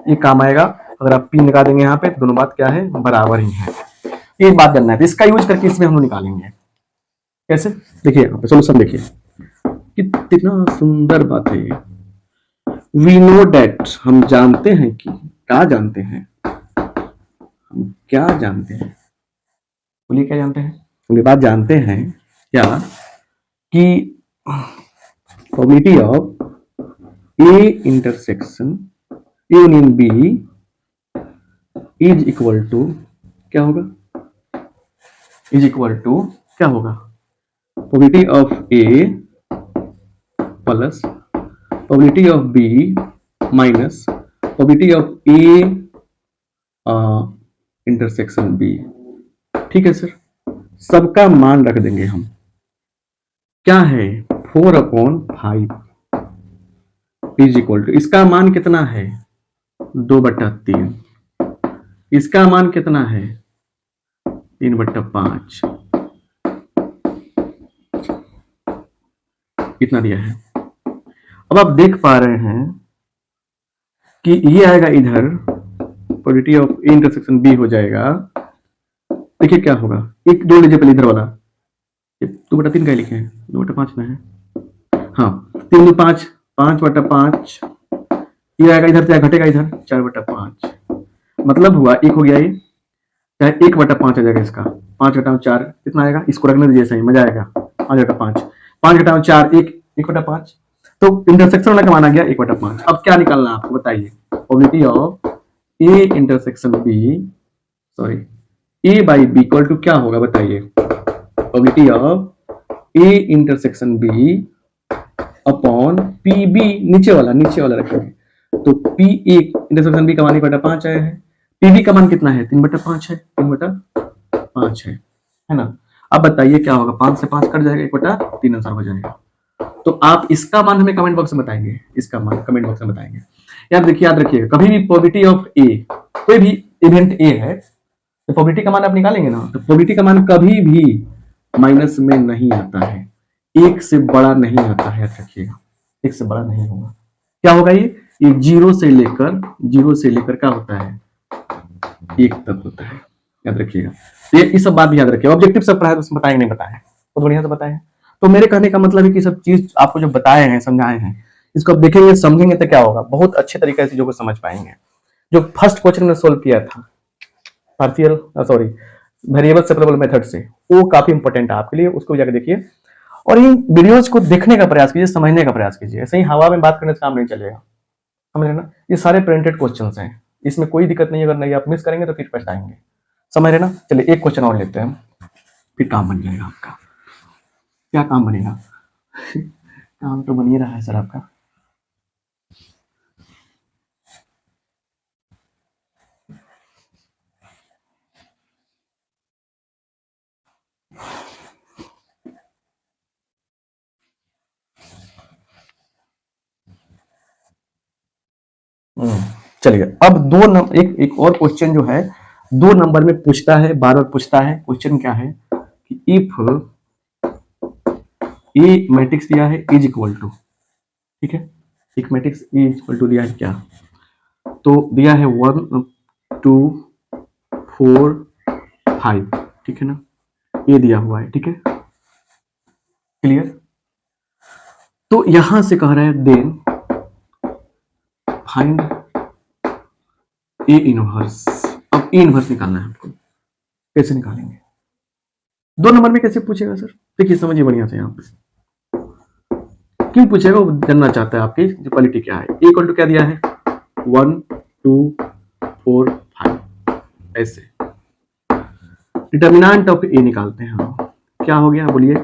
ये काम आएगा। अगर आप पी निकाल देंगे यहाँ पे, दोनों बात क्या है, बराबर ही है। एक बात करना है, तो इसका यूज करके इसमें हम लोग निकालेंगे कैसे, देखिए यहाँ पे सोल्यूशन देखिए कितना सुंदर बात है ये। वी नो डेट, हम जानते हैं कि, क्या जानते हैं, हम क्या जानते हैं, बोलिए क्या जानते हैं, बोलिए बात जानते हैं क्या कि probability of A intersection A union B is equal to क्या होगा, इज इक्वल टू क्या होगा, probability of A plus probability of B minus probability of A intersection B, ठीक है सर। सबका मान रख देंगे हम, क्या है 4/5 इज इक्वल टू, इसका मान कितना है 2/3, इसका मान कितना है 3/5, इतना दिया है। अब आप देख पा रहे हैं कि ये आएगा इधर, probability of A intersection B हो जाएगा, देखिए क्या होगा, एक जोड़ लीजिए पहले इधर वाला, 2/3 का लिखे हैं, 2/5 में है, हाँ 3 2 5, 5/5, ये आएगा इधर से घटेगा इधर 4/5, मतलब हुआ एक हो गया ये, चाहे 1/5 आ जाएगा इसका, 5/4 कितना आएगा, इसको रखने दीजिए सही, मजा आएगा, 5/5, 5/4 1/5, तो इंटरसेक्शन वाला का मान आ गया 1/5। अब क्या निकालना है आपको बताइए, probability of A intersection B sorry A by B equal to क्या होगा बताइए, probability of A intersection B upon P B, नीचे वाला रखेंगे, तो पी ए इंटरसेक्शन बी का मान 1/5 आया है, पी बी का मान कितना है 3/5 है, 3/5 है ना। अब बताइए क्या होगा, 5 से 5 कट जाएगा, 1/3 आंसर हो जाएगा। तो आप इसका मान हमें कमेंट बॉक्स में बताएंगे, इसका मान कमेंट बॉक्स में बताएंगे। यार देखिए, याद रखिएगा, कभी भी प्रोबेबिलिटी ऑफ ए, कोई भी इवेंट ए है तो प्रोबेबिलिटी का मान आप निकालेंगे ना, तो प्रोबेबिलिटी का मान कभी भी माइनस में नहीं आता है, एक से बड़ा नहीं आता है, याद रखिएगा, एक से बड़ा नहीं होगा। क्या होगा ये जीरो से लेकर क्या होता है, एक तक होता है, याद रखिएगा। तो ये सब बात भी याद रखिएगा। ऑब्जेक्टिव सब पढ़ाया तो बताए नहीं, बताए बहुत बढ़िया से बताए। तो मेरे कहने का मतलब है कि सब चीज आपको जो बताए हैं, समझाए हैं, इसको आप देखेंगे समझेंगे तो क्या होगा, बहुत अच्छे तरीके से चीजों को समझ पाएंगे। जो फर्स्ट क्वेश्चन में सोल्व किया था partial sorry variable separable method से, वो काफी इंपॉर्टेंट है आपके लिए, उसको जाकर देखिए और इन वीडियोज को देखने का प्रयास कीजिए, समझने का प्रयास कीजिए। ऐसे ही हवा में बात करने से काम नहीं चलेगा, समझ रहे ना। ये सारे प्रिंटेड क्वेश्चन हैं, इसमें कोई दिक्कत नहीं है, अगर नहीं आप मिस करेंगे तो फिर पछताएंगे, समझ रहे ना। चलिए एक क्वेश्चन और लेते हैं, फिर काम बन जाएगा आपका। क्या काम बनेगा काम तो बन ही रहा है सर आपका। चलिए अब एक और क्वेश्चन जो है 2 नंबर में पूछता है, बार बार पूछता है। क्वेश्चन क्या है कि इफ ए मैट्रिक्स दिया है इज इक्वल टू, ठीक है, एक matrix A is equal to दिया है क्या, तो दिया है 1 2 4 5, ठीक है ना, ये दिया हुआ है, ठीक है, क्लियर। तो यहां से कह रहा है देन फाइंड ए इनवर्स। अब ए इनवर्स निकालना है आपको, कैसे निकालेंगे, 2 नंबर में कैसे पूछेगा सर, देखिए समझिए बढ़िया से। यहाँ पे क्यों पूछेगा, वो जानना चाहता है आपकी जो क्वालिटी क्या है। ए इक्वल टू क्या दिया है 1 2 4 5, ऐसे डिटर्मिनेंट ऑफ ए निकालते हैं हम। क्या हो गया बोलिए,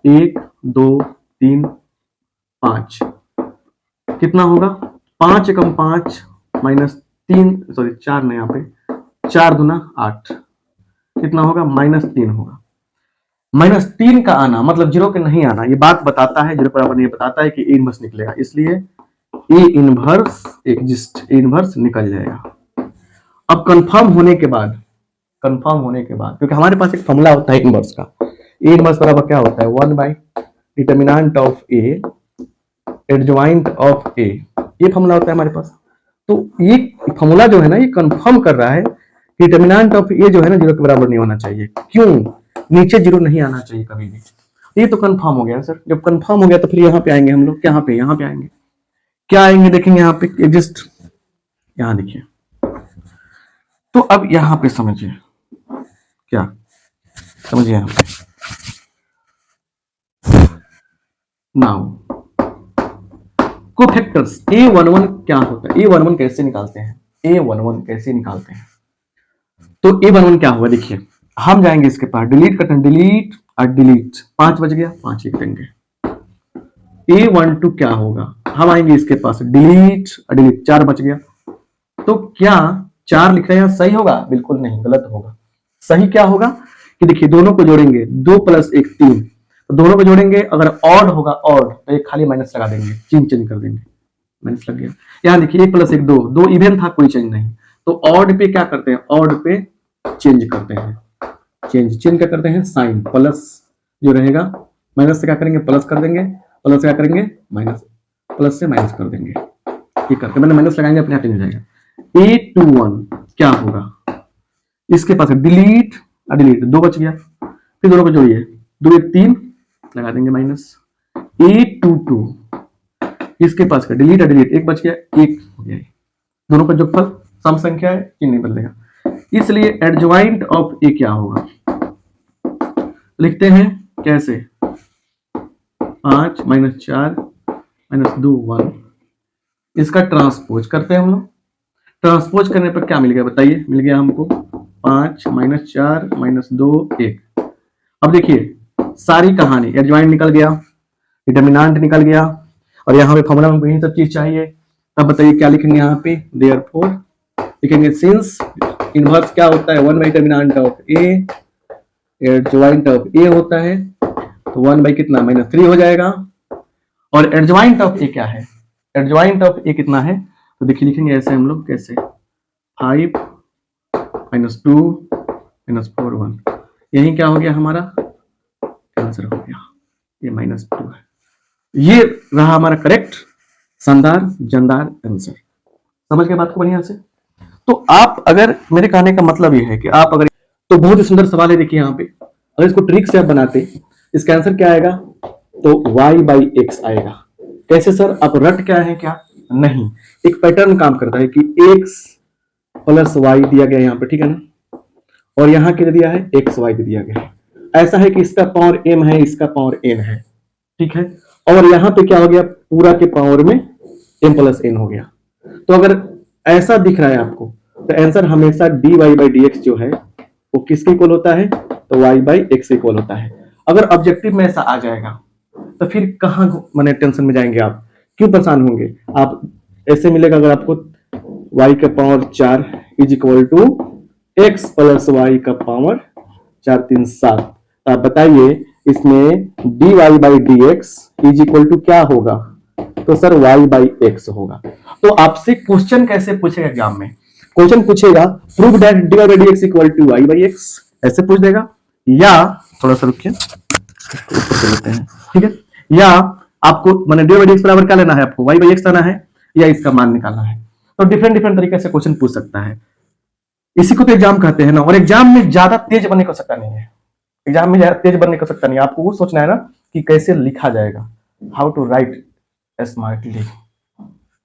1 2 3 5, कितना होगा 5 एकम 5 माइनस 3 सॉरी 4 नहीं, यहाँ पे 4 दूना 8, कितना होगा -3 होगा। -3 का आना मतलब जीरो के नहीं आना, ये बात बताता है, जीरो बराबर नहीं बताता है कि ए इनवर्स निकलेगा, इसलिए A inverse exist, A inverse निकल जाएगा। अब कंफर्म होने के बाद क्योंकि हमारे पास एक फॉर्मूला होता है इनवर्स का, ए इनवर्स बराबर क्या होता है 1 by determinant of A adjoint of A, ये फॉर्मूला होता है हमारे पास। तो ये फॉर्मूला जो है ना, ये कंफर्म कर रहा है कि डिटर्मिनेंट ऑफ ए जो है ना जीरो के बराबर नहीं होना चाहिए। क्यों, नीचे जीरो नहीं आना चाहिए कभी भी। ये तो कंफर्म हो गया सर, जब कंफर्म हो गया तो फिर यहाँ पे आएंगे हम लोग, यहाँ पे आएंगे, क्या आएंगे देखेंगे, यहाँ पे एग्जिस्ट, यहाँ देखिए। तो अब यहाँ पे समझिए, क्या समझिए यहाँ पे, नाउ कोफैक्टर्स A11 क्या होता है, A11 कैसे निकालते हैं, A11 कैसे निकालते हैं। तो A11 क्या होगा देखिए, हम जाएंगे इसके पास, डिलीट करते हैं, डिलीट और डिलीट, 5 बज गया, 5 लिख देंगे। A12 क्या होगा, हम आएंगे इसके पास, डिलीट और डिलीट, 4 बच गया। तो क्या 4 लिख रहे हैं सही होगा, बिल्कुल नहीं, गलत होगा। सही क्या होगा कि देखिए दोनों को जोड़ेंगे, 2 + 1 3, तो दोनों को जोड़ेंगे, अगर ऑड होगा ऑड तो एक खाली माइनस लगा देंगे, चेंज कर देंगे, माइनस लग गया। यहाँ देखिए 1 + 1 2, 2 इवन था, कोई चेंज नहीं, तो ऑड पे क्या करते हैं, ऑड पे चेंज करते हैं, चेंज क्या करते हैं, साइन प्लस जो रहेगा, माइनस से क्या करेंगे प्लस कर देंगे, प्लस क्या करेंगे माइनस, प्लस से माइनस कर देंगे, ये करके मैंने माइनस लगाएंगे, अपने आप चेंज हो जाएगा। A21 क्या होगा, इसके पास डिलीट और डिलीट, 2 बच गया, फिर दोनों को जोड़िए, 2 1 3 लगा देंगे माइनस। A22 इसके पास का डिलीट और डिलीट, 1 बच गया, 1 हो गया, दोनों का जोगफल सम संख्या है, चिन्ह नहीं बदलेगा, इसलिए एडजॉइंट ऑफ ए क्या होगा, लिखते हैं कैसे, 5 - 4 - 2 1, इसका ट्रांसपोज करते हैं हम लोग। ट्रांसपोज करने पर क्या मिल गया बताइए, मिल गया हमको 5 - 4 - 2 1। अब देखिए सारी कहानी, एडजॉइंट निकल गया, डिटर्मिनेंट निकल गया, और यहाँ पे फॉर्मूला में यही सब चीज चाहिए। तब बताइए क्या लिखेंगे यहाँ पे, देयरफॉर लिखेंगे सिंस इनवर्स क्या होता है, 1 by determinant of A adjoint of A होता है, तो 1 बाई कितना -3 हो जाएगा। और एडजॉइंट ऑफ ए क्या है, एडजॉइंट ऑफ ए कितना है, तो देखिए लिखेंगे ऐसे हम लोग कैसे 5 -2 -4 1, यही क्या हो गया हमारा आंसर हो गया, ये -2 है। ये रहा हमारा करेक्ट शानदार जानदार आंसर। समझ गए बात को बढ़िया से। तो आप अगर, मेरे कहने का मतलब ये है कि आप अगर, तो बहुत ही सुंदर सवाल है देखिए यहाँ पे, अगर इसको ट्रिक से आप बनाते इसका आंसर क्या आएगा, तो y/x आएगा। कैसे सर, आप रट क्या है क्या, नहीं, एक पैटर्न काम करता है कि x + y दिया गया यहाँ पे, ठीक है ना, और यहाँ क्या दिया है xy दिया गया है। ऐसा है कि इसका पावर m है, इसका पावर n है, ठीक है, और यहाँ पे क्या हो गया, पूरा के पावर में m + n हो गया। तो अगर ऐसा दिख रहा है आपको, तो आंसर हमेशा dy/dx जो है वो किसके इक्वल होता है, तो y/x इक्वल होता है। अगर ऑब्जेक्टिव में ऐसा आ जाएगा तो फिर कहां माने टेंशन में जाएंगे आप, क्यों परेशान होंगे आप। ऐसे मिलेगा अगर आपको y का पावर 4 = x + y का पावर 4 3 7, आप बताइए इसमें dy/dx = क्या होगा, तो सर y/x होगा। तो आपसे क्वेश्चन कैसे पूछेगा एग्जाम में, क्वेश्चन पूछेगा प्रूव दैट dy/dx = y/x, ऐसे पूछ देगा, या थोड़ा सा रुकिए ऊपर से लेते हैं, ठीक है, या आपको माने dy/dx बराबर क्या लेना है, आपको y/x लेना है या इसका मान निकालना है। तो डिफरेंट डिफरेंट तरीके से क्वेश्चन पूछ सकता है, इसी को तो एग्जाम कहते हैं ना। और एग्जाम में ज्यादा तेज बनने को सकता नहीं है, एग्जाम में ज्यादा तेज बनने को सकता नहीं, आपको वो सोचना है ना कि कैसे लिखा जाएगा, हाउ टू राइट स्मार्टली,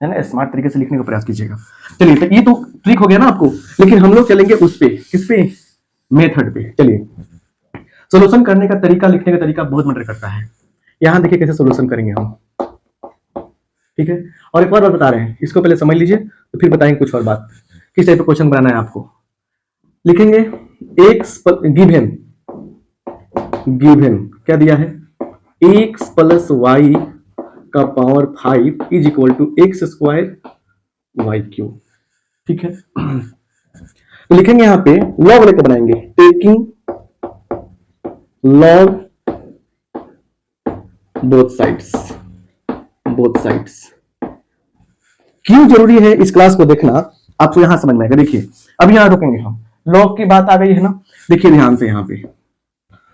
है ना, स्मार्ट तरीके से लिखने का प्रयास कीजिएगा। चलिए, तो ये तो ट्रिक हो गया ना आपको, लेकिन हम लोग चलेंगे उस पे, किस पे, मेथड पे। चलिए, सोल्यूशन करने का तरीका, लिखने का तरीका बहुत मैटर करता है। यहां देखिए कैसे सोल्यूशन करेंगे हम, ठीक है। और एक और बात बता रहे हैं, इसको पहले समझ लीजिए तो फिर बताएंगे कुछ और बात, किस टाइप का क्वेश्चन बनाना है आपको। लिखेंगे एक्स गिवन, गिवन क्या दिया है, x + y का पावर 5 = x² y³, ठीक है। तो लिखेंगे यहाँ पे लॉग लेकर बनाएंगे, taking log both sides, both sides. क्यों जरूरी है इस क्लास को देखना, आपको यहां समझ में आएगा। देखिए अब यहां रुकेंगे हम, लॉग की बात आ गई है ना, देखिए ध्यान से यहाँ पे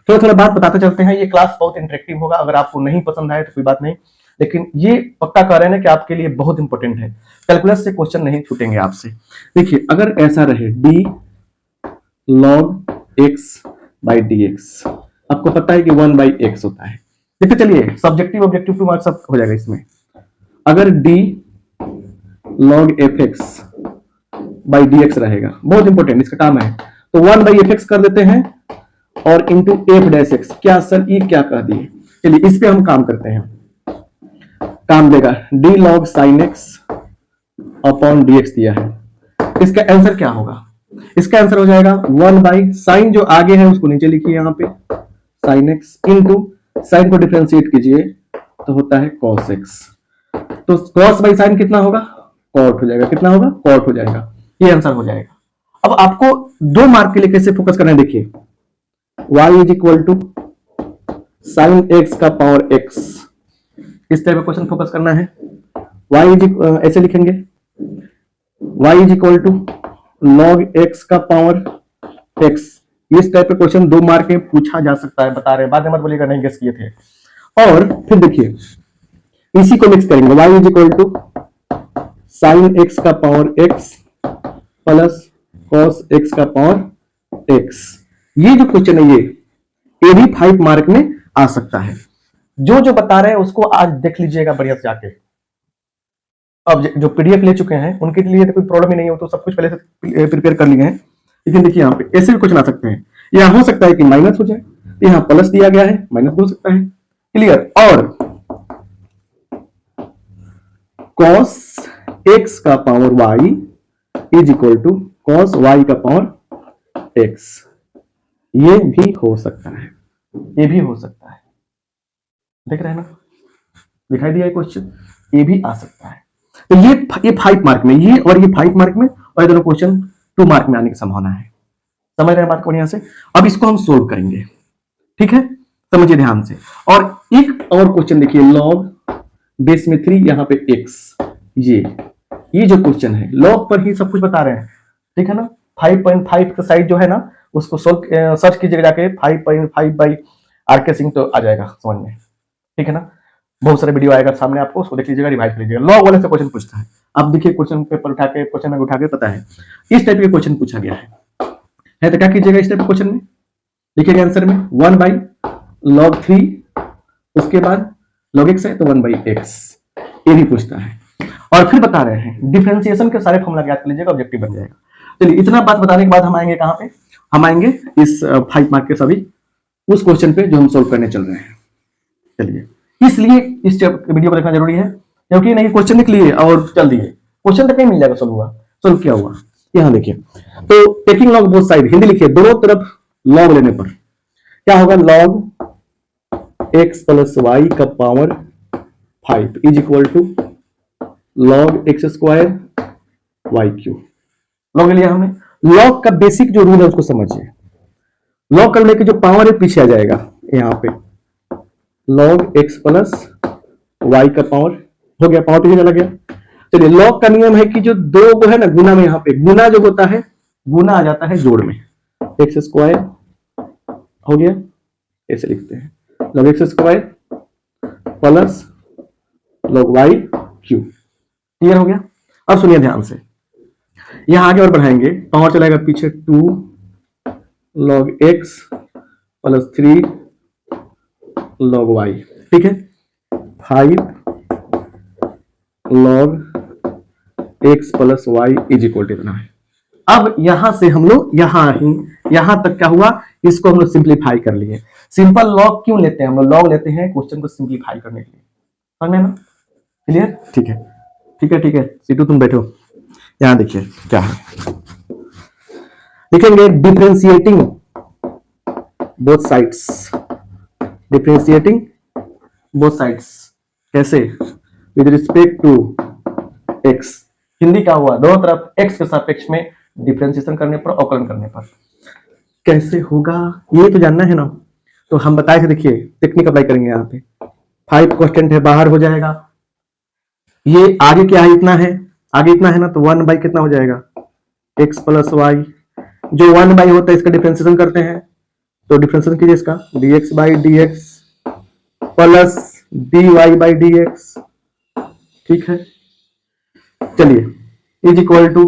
थोड़ा थोड़ा बात बताते चलते हैं। ये क्लास बहुत इंटरेक्टिव होगा, अगर आपको नहीं पसंद आए तो कोई बात नहीं, लेकिन ये पक्का कह रहे हैं ना कि आपके लिए बहुत इंपॉर्टेंट है, कैलकुलस से क्वेश्चन नहीं छूटेंगे आपसे। देखिए अगर ऐसा रहे d log x/dx, आपको पता है कि 1/x होता है। देखिए चलिए, सब्जेक्टिव ऑब्जेक्टिव 2 मार्क्स सब हो जाएगा इसमें। अगर d log fx/dx रहेगा, बहुत इंपॉर्टेंट इसका काम है, तो 1/fx कर देते हैं और इंटू f'(x), क्या सर ये क्या कह दिए। चलिए इस पे हम काम करते हैं, काम देगा d log sin x upon dx दिया है। इसका आंसर क्या होगा, इसका आंसर हो जाएगा 1/sin, जो आगे है उसको नीचे लिखिए यहाँ पे, sin x इंटू साइन को डिफरेंशिएट कीजिए तो होता है cos x, तो cos/sin कितना होगा, cot हो जाएगा, कितना होगा, cot हो जाएगा, ये आंसर हो जाएगा। अब आपको 2 मार्क के लिए कैसे फोकस करना है, देखिए y = sin x का पावर x, इस टाइप का क्वेश्चन फोकस करना है। y ऐसे लिखेंगे y = log x का पावर x, इस टाइप का क्वेश्चन 2 मार्क में पूछा जा सकता है, बता रहे हैं, बाद में मत बोलिएगा नहीं गेस किए थे। और फिर देखिए इसी को मिक्स करेंगे, y = sin x का power x plus cos x का पावर x, ये जो क्वेश्चन है ये भी 5 मार्क में आ सकता है। जो जो बता रहे हैं उसको आज देख लीजिएगा बढ़िया से जाके। अब जो पीडीएफ ले चुके हैं उनके लिए तो कोई प्रॉब्लम ही नहीं हो, तो सब कुछ पहले से प्रिपेयर कर लिए हैं। लेकिन देखिए यहाँ पे ऐसे भी क्वेश्चन आ सकते हैं, यहाँ हो सकता है कि माइनस हो जाए, यहाँ प्लस दिया गया है माइनस हो सकता है, क्लियर। और cos x का पावर y = cos y का पावर x, ये भी हो सकता है, ये भी हो सकता है। देख रहे हैं ना, दिखाई दिया क्वेश्चन। ये भी आ सकता है। तो ये 5 मार्क में, ये और ये 5 मार्क में, और ये दोनों क्वेश्चन 2 मार्क में आने की संभावना है। समझ रहे हैं बात को बढ़िया से? अब इसको हम सोल्व करेंगे, ठीक है, समझिए ध्यान से। और एक और क्वेश्चन देखिए, लॉग बेस में 3, यहाँ पे x, ये जो क्वेश्चन है लॉग पर ही सब कुछ बता रहे हैं, ठीक है ना। 5.5 का साइज जो है ना, उसको सर्च कीजिएगा जाके, 5.5 बाई आर के सिंह, तो आ जाएगा समझ में, ठीक है ना। बहुत सारे वीडियो आएगा सामने आपको, उसको देख लीजिएगा, रिवाइज कर लीजिएगा। लॉग वाले से क्वेश्चन पूछता है। अब देखिए क्वेश्चन पेपर उठा के, क्वेश्चन उठा के, पता है इस टाइप के क्वेश्चन पूछा गया है तो क्या कीजिएगा इस टाइप के क्वेश्चन में, लिखिएगा आंसर में 1 बाई लॉग 3, उसके बाद log x है तो 1 बाई एक्स, ये भी पूछता है। और फिर बता रहे हैं डिफरेंशिएशन के सारे फॉर्मूला याद कर लीजिएगा, ऑब्जेक्टिव बन जाएगा। चलिए इतना बात बताने के बाद हम आएंगे कहां पे, हम आएंगे इस 5 मार्क के सभी उस क्वेश्चन पे जो हम सोल्व करने चल रहे हैं। चलिए, इसलिए इस वीडियो को देखना जरूरी है, क्योंकि नहीं क्वेश्चन लिख लिए और चल दिए, क्वेश्चन तो कहीं मिल जाएगा सोल्व हुआ, सोल्व क्या हुआ। यहां देखिए, तो taking log both side, Hindi लिखिए, दोनों तरफ लॉग लेने पर क्या होगा, लॉग x प्लस वाई का power 5 is equal to log x square Y cube. Log लिया हमने। लॉग का बेसिक जो रूल है उसको समझिए, लॉग करने की जो पावर है पीछे आ जाएगा, यहां पे लॉग एक्स प्लस वाई का पावर हो गया, पावर पीछे चला गया। चलिए, लॉग का नियम है कि जो दो वो है ना गुना में, यहां पे गुना जो होता है गुना आ जाता है जोड़ में, एक्स स्क्वायर हो गया, ऐसे लिखते हैं log x square plus log y cube. Clear हो गया। अब सुनिए ध्यान से, यहां आगे और बढ़ाएंगे, पावर चलाएगा पीछे 2 log x plus 3 log y, ठीक है, 5 log x plus y is equal to इतना है। अब यहां से हम लोग यहां तक क्या हुआ, इसको हम लोग सिंप्लीफाई कर लिए। सिंपल लॉग क्यों लेते हैं हम लोग, लॉग लेते हैं क्वेश्चन को सिंप्लीफाई करने के लिए, समझ में ना, क्लियर, ठीक है, ठीक है, ठीक है। सीटू तुम बैठो, यहां देखिए क्या है, लिखेंगे differentiating both sides, differentiating both sides कैसे, with respect to X. Hindi क्या हुआ, दोनों तरफ एक्स के सापेक्ष में डिफरेंशिएशन करने पर, अवकलन करने पर कैसे होगा, ये तो जानना है ना। तो हम बताए थे, देखिए टेक्निक अप्लाई करेंगे यहाँ पे, 5 कांस्टेंट है बाहर हो जाएगा, ये आगे क्या है, इतना है, आगे इतना है ना, तो 1 बाई कितना हो जाएगा, एक्स प्लस वाई, जो 1 बाई होता है इसका डिफरेंशिएशन करते हैं, तो डिफरेंशिएशन कीजिए इसका, dx by dx plus dy by dx, ठीक है। चलिए इज इक्वल टू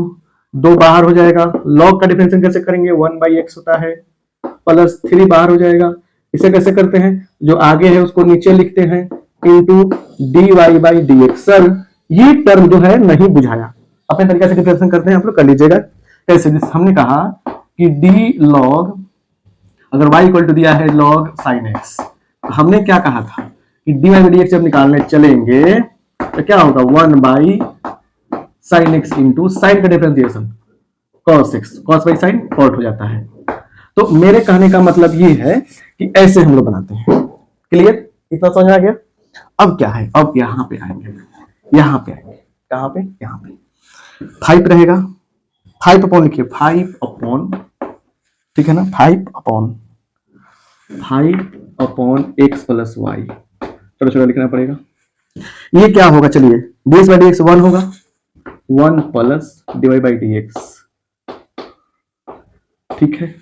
2 बाहर हो जाएगा, लॉग का डिफरेंशिएशन कैसे करेंगे, 1 बाई एक्स होता है, प्लस 3 बाहर हो जाएगा, इसे कैसे करते हैं, जो आगे है उसको नीचे लिखते हैं, into d Y by D x. Sir ये टर्म जो है नहीं बुझाया, अपने तरीके से डिफरेंशिएशन करते हैं, आप लोग कर लीजिएगा। कैसे, हमने कहा कि डी लॉग, अगर y इक्वल टू दिया है log sin x, तो हमने क्या कहा था कि dy बाई dx जब निकालने चलेंगे तो क्या होगा, 1 by sin x into sine का differentiation cos x, cos by sin cot हो जाता है। तो मेरे कहने का मतलब ये है कि ऐसे हम लोग बनाते हैं। क्लियर, इतना समझ आ गया। अब क्या है, अब यहां पे आएंगे, यहां पे आएंगे, कहां पे, यहां पे 5 रहेगा, 5 अपॉन लिखिए, 5 अपॉन, ठीक है ना, 5 अपॉन एक्स प्लस वाई, छोटा छोटा लिखना पड़ेगा। ये क्या होगा, चलिए dx बाई dx 1 होगा, 1 प्लस dy बाई dx, ठीक है,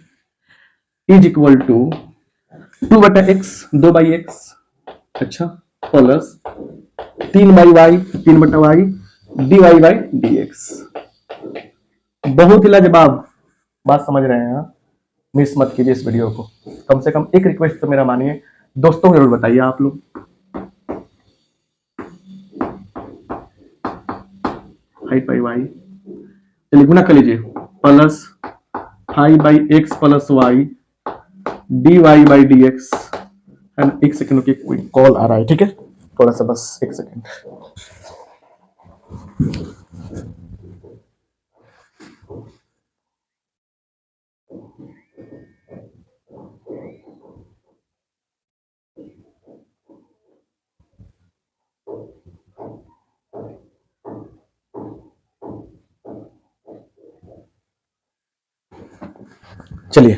इज इक्वल टू 2 बटा एक्स, 2 बाई एक्स, अच्छा, प्लस 3 बाई वाई, 3 बटा y, d Y by D x. बहुत ही लाजवाब बात समझ रहे हैं, मिस मत कीजिए इस वीडियो को। कम से कम एक रिक्वेस्ट तो मेरा मानिए, दोस्तों को जरूर बताइए आप लोग। हाइट बाई वाई, चलिए गुना कर लीजिए, plus 5 by x plus y d Y by D x. And एक सेकंड की कोई कॉल आ रहा है, ठीक है, थोड़ा सा बस एक सेकंड। चलिए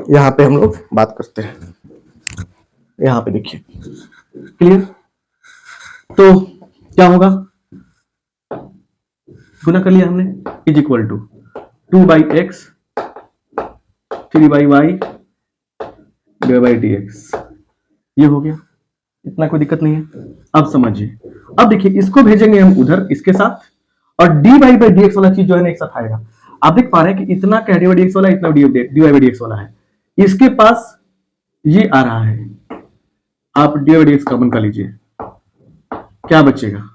यहां पे हम लोग बात करते हैं। यहां पे देखिए, क्लियर। तो क्या होगा, गुना कर लिया हमने, is equal to 2/x 3/y /dx, ये हो गया, इतना कोई दिक्कत नहीं है। अब समझिए, अब देखिए इसको भेजेंगे हम उधर इसके साथ, और dy/dx वाला चीज जो है ना एक साथ आएगा। आप देख पा रहे हैं कि इतना क्या dy/dx वाला, इतना dy/dx वाला है, इसके पास ये आ रहा है। आप dy/dx कॉमन कर लीजिए, क्या बचेगा,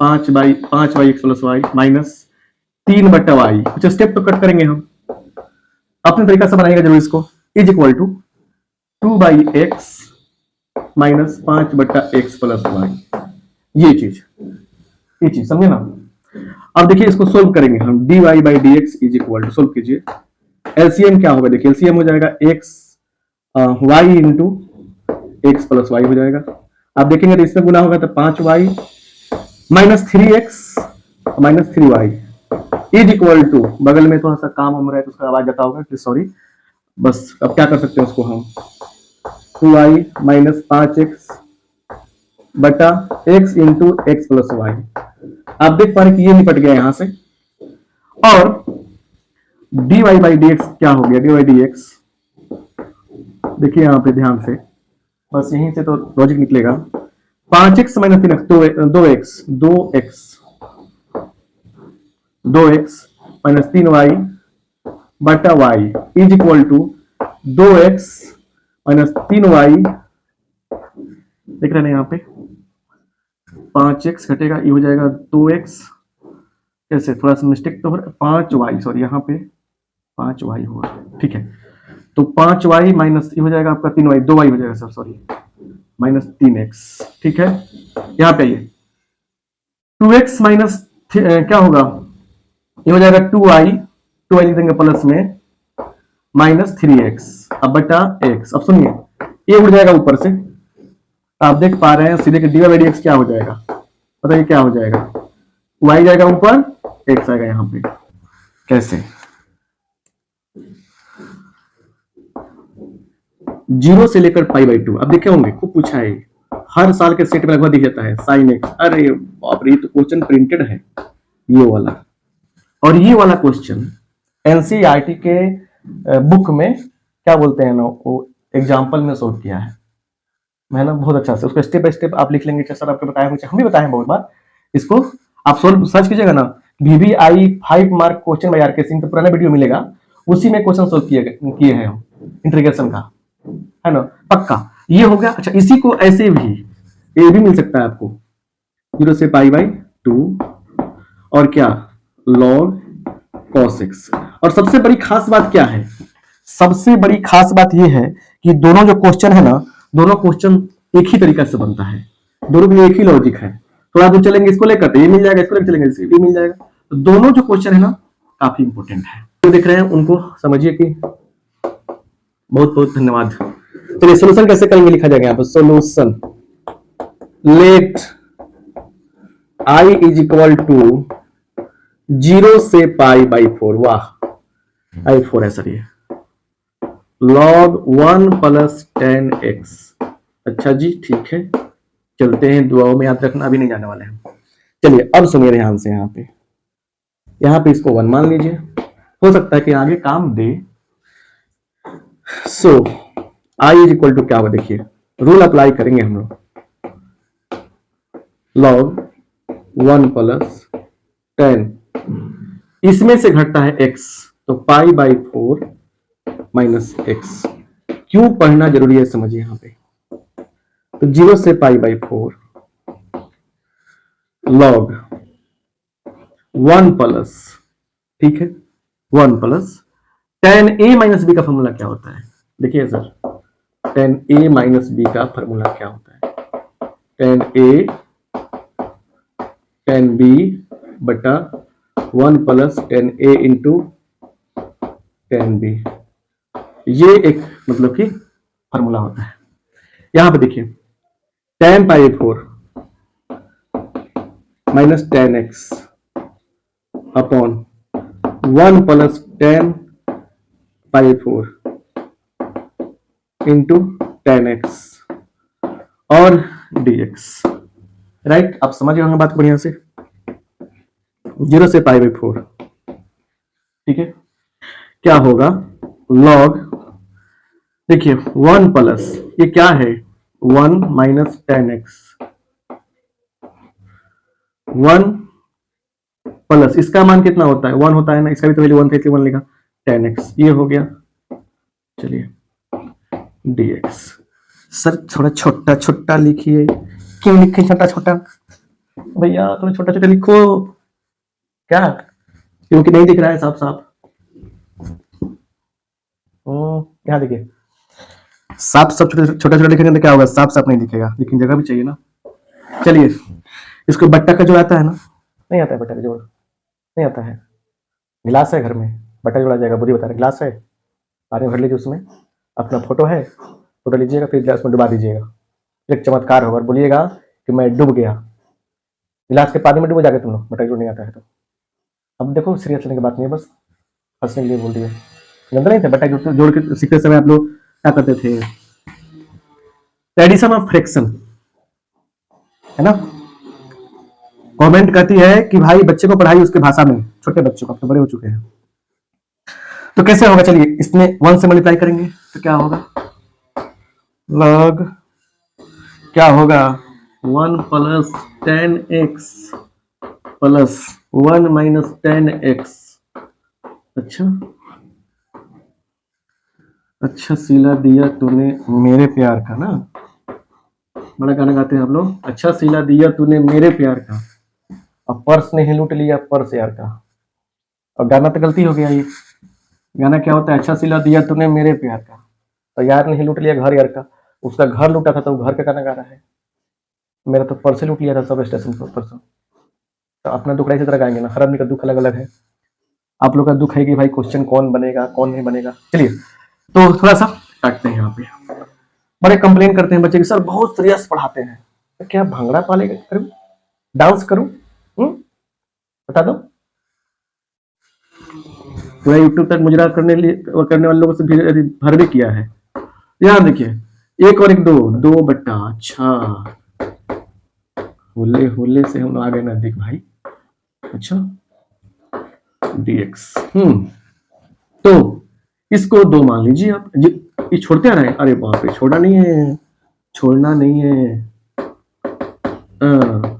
5/x + y माइनस 3/y। कुछ स्टेप तो कट करेंगे हम, अपने तरीका से बनाएंगे जरूर इसको, is equal to 2/x minus 5/x + y, ये चीज समझे ना। अब देखिए इसको सोल्व करेंगे हम, dy/dx is equal to, solve कीजिए, एलसीएम क्या होगा, देखिए एलसीएम हो जाएगा x y into x + y हो जाएगा। आप देखेंगे तो इसमें गुना होगा तो 5y minus 3x minus 3y is equal to, बगल में थोड़ा सा काम हो रहा है तो उसका आवाज जाता होगा, सॉरी। बस अब क्या कर सकते हैं उसको हम, 2y माइनस 5x बटा x इंटू x + y। आप देख पा रहे कि ये निपट गया यहां से, और dy/dx क्या हो गया, dy/dx देखिए यहां पे ध्यान से, बस यहीं से तो लॉजिक निकलेगा, 5x minus 3x 2x minus 3y बटा y is equal to 2x minus 3y, देख रहे हैं यहाँ पे 5x घटेगा, ये हो जाएगा 2x, कैसे थोड़ा सा मिस्टेक तो हो रहा है, 5y, सॉरी यहाँ पे 5y हुआ, ठीक है। तो 5y माइनस ये हो जाएगा आपका 3y, 2y हो जाएगा सर, सॉरी, माइनस 3x, ठीक है। यहाँ पे आइए, 2x माइनस क्या होगा, ये हो जाएगा 2y लिख देंगे प्लस में माइनस 3x, अब बटा x। अब सुनिए ये उड़ जाएगा ऊपर से, आप देख पा रहे हैं सीधे के dy/dx क्या हो जाएगा, बताइए क्या हो जाएगा, y जाएगा ऊपर, x आएगा यहाँ पे, कैसे, 0 से लेकर π/2। अब देखे होंगे खूब पूछा है, हर साल के सेट में लगभग दिख जाता है sin x, अरे बाप रे, तो क्वेश्चन प्रिंटेड है ये वाला। और ये वाला क्वेश्चन एनसीईआरटी के बुक में क्या बोलते हैं ना, वो एग्जाम्पल में सोल्व किया है मैंने बहुत अच्छा से, उसको स्टेप बाय स्टेप आप लिख लेंगे, सर आपको बताया मुझे, हम भी बताए हैं बहुत बार, इसको आप सोल्व सर्च कीजिएगा ना, VVI 5 mark question by R K Singh, तो पुराना वीडियो मिलेगा, उसी में क्वेश्चन सोल्व किए हैं हम इंटीग्रेशन का, है ना, पक्का ये हो गया। अच्छा इसी को ऐसे भी ये भी मिल सकता है आपको, 0 से π/2 और क्या log cos x। और सबसे बड़ी खास बात क्या है, सबसे बड़ी खास बात यह है कि दोनों जो क्वेश्चन है ना, दोनों क्वेश्चन एक ही तरीका से बनता है, दोनों के लिए एक ही लॉजिक है। थोड़ा दूर चलेंगे इसको लेकर तो ये मिल जाएगा, इसको लेकर चलेंगे ये मिल जाएगा, तो दोनों जो क्वेश्चन है ना काफी इंपॉर्टेंट है, जो देख रहे हैं उनको समझिए कि बहुत बहुत धन्यवाद। चलिए सोल्यूशन कैसे करेंगे, लिखा जाएगा यहाँ पर solution, let I is equal to 0 से π/4, वाह I4 है सर, ये log 1 + 10x। अच्छा जी ठीक है, चलते हैं, दुआओं में याद रखना, अभी नहीं जाने वाले हैं। चलिए अब सुनिए ध्यान से, यहाँ पे इसको 1 मान लीजिए, हो सकता है कि आगे काम दे। सो I इज इक्वल टू क्या होगा, देखिए रूल अप्लाई करेंगे हम लोग, log 1 + 10, इसमें से घटता है x, तो π/4 माइनस x। क्यों पढ़ना जरूरी है समझिए यहाँ पे, तो 0 से π/4 log 1 प्लस, ठीक है 1 + 10a - b का फॉर्मूला क्या होता है, देखिए सर 10a - b का फॉर्मूला क्या होता है, 10a 10b बटा 1 + 10a इंटू 10b, ये एक मतलब कि फॉर्मूला होता है। यहां पे देखिए tan π/4 माइनस 10x अपॉन 1 + 10 पाई 4 इंटू 10x और dx। राइट, आप समझ गए होंगे बात को बढ़िया से। 0 से पाई बाई 4, ठीक है। क्या होगा log, देखिए 1 प्लस ये क्या है 1 माइनस 10x, 1 प्लस इसका मान कितना होता है 1 होता है ना, इसका भी तो वैल्यू 1 था इसलिए 1 लिखा, 10x ये हो गया। चलिए dx। सर थोड़ा छोटा छोटा लिखिए, क्यों लिखे छोटा छोटा भैया, थोड़ा छोटा छोटा लिखो। क्या, क्योंकि नहीं दिख रहा है साफ साफ। यहाँ देखिए, साफ साफ छोटा छोटा लिखेंगे तो क्या होगा, साफ साफ नहीं दिखेगा, लेकिन जगह भी चाहिए ना। चलिए इसको बट्टा का जोड़ आता है ना, नहीं आता है बट्टा का जोड़, नहीं आता है। गिलास है घर में, बट्टा जोड़ा जाएगा, बुद्धि बता रहे, गिलास है, पानी भर लीजिए, उसमें अपना फोटो है, फोटो लीजिएगा, फिर गिलास में डुबा दीजिएगा, एक चमत्कार होगा और बोलिएगा कि मैं डूब गया। गिलास के पानी में डूब जाके तुम लोग, बट्टा जोड़ नहीं आता है तो। अब देखो सीरियस लेने की बात नहीं है, बस हंसने के लिए बोल दिए। जानते नहीं थे बट्टा जोड़ के सीखते समय आप लोग क्या करते थे, एडिशन ऑफ फ्रैक्शन, है ना। गवर्नमेंट कहती है कि भाई बच्चे को पढ़ाई उसके भाषा में, छोटे बच्चों को, अब तो बड़े हो चुके हैं। तो कैसे होगा, चलिए इसमें 1 से मल्टीप्लाई करेंगे तो क्या होगा, log क्या होगा 1 plus 10x plus 1 minus 10x। अच्छा अच्छा सिला दिया तूने मेरे प्यार का ना, बड़ा गाना गाते हैं आप लोग, अच्छा सिला दिया तूने मेरे प्यार का, अब पर्स नहीं लूट लिया पर्स यार का। और गाना तो गलती हो गया, ये गाना क्या होता है, अच्छा सिला दिया तूने मेरे प्यार का, तो यार नहीं लूट लिया घर यार का, उसका घर लूटा था तो घर का गाना गा रहा है, मेरा तो पर्स लूट लिया था सब स्टेशन पर परसों। तो अपना दुख इसी तरह गाएंगे ना, हर आदमी का दुख अलग अलग है। आप लोग का दुख है कि भाई क्वेश्चन कौन बनेगा कौन नहीं बनेगा। चलिए तो थोड़ा सा काटते हैं, यहाँ पे बड़े कंप्लेन करते हैं बच्चे की, सर बहुत सीरियस पढ़ाते हैं, तो क्या भंगड़ा पाले करूं, डांस करूं, बता दो। पूरा यूट्यूब तक मुजरा करने वाले लोगों से भर भी किया है। यहाँ देखिए 1 और 1 2, 2 बट्टा, अच्छा होले होले से हम आ गए नजदीक भाई। अच्छा dx, तो इसको 2 मान लीजिए आप, ये छोड़ते आ रहे हैं, अरे बाप रे छोड़ना नहीं है, छोड़ना नहीं है।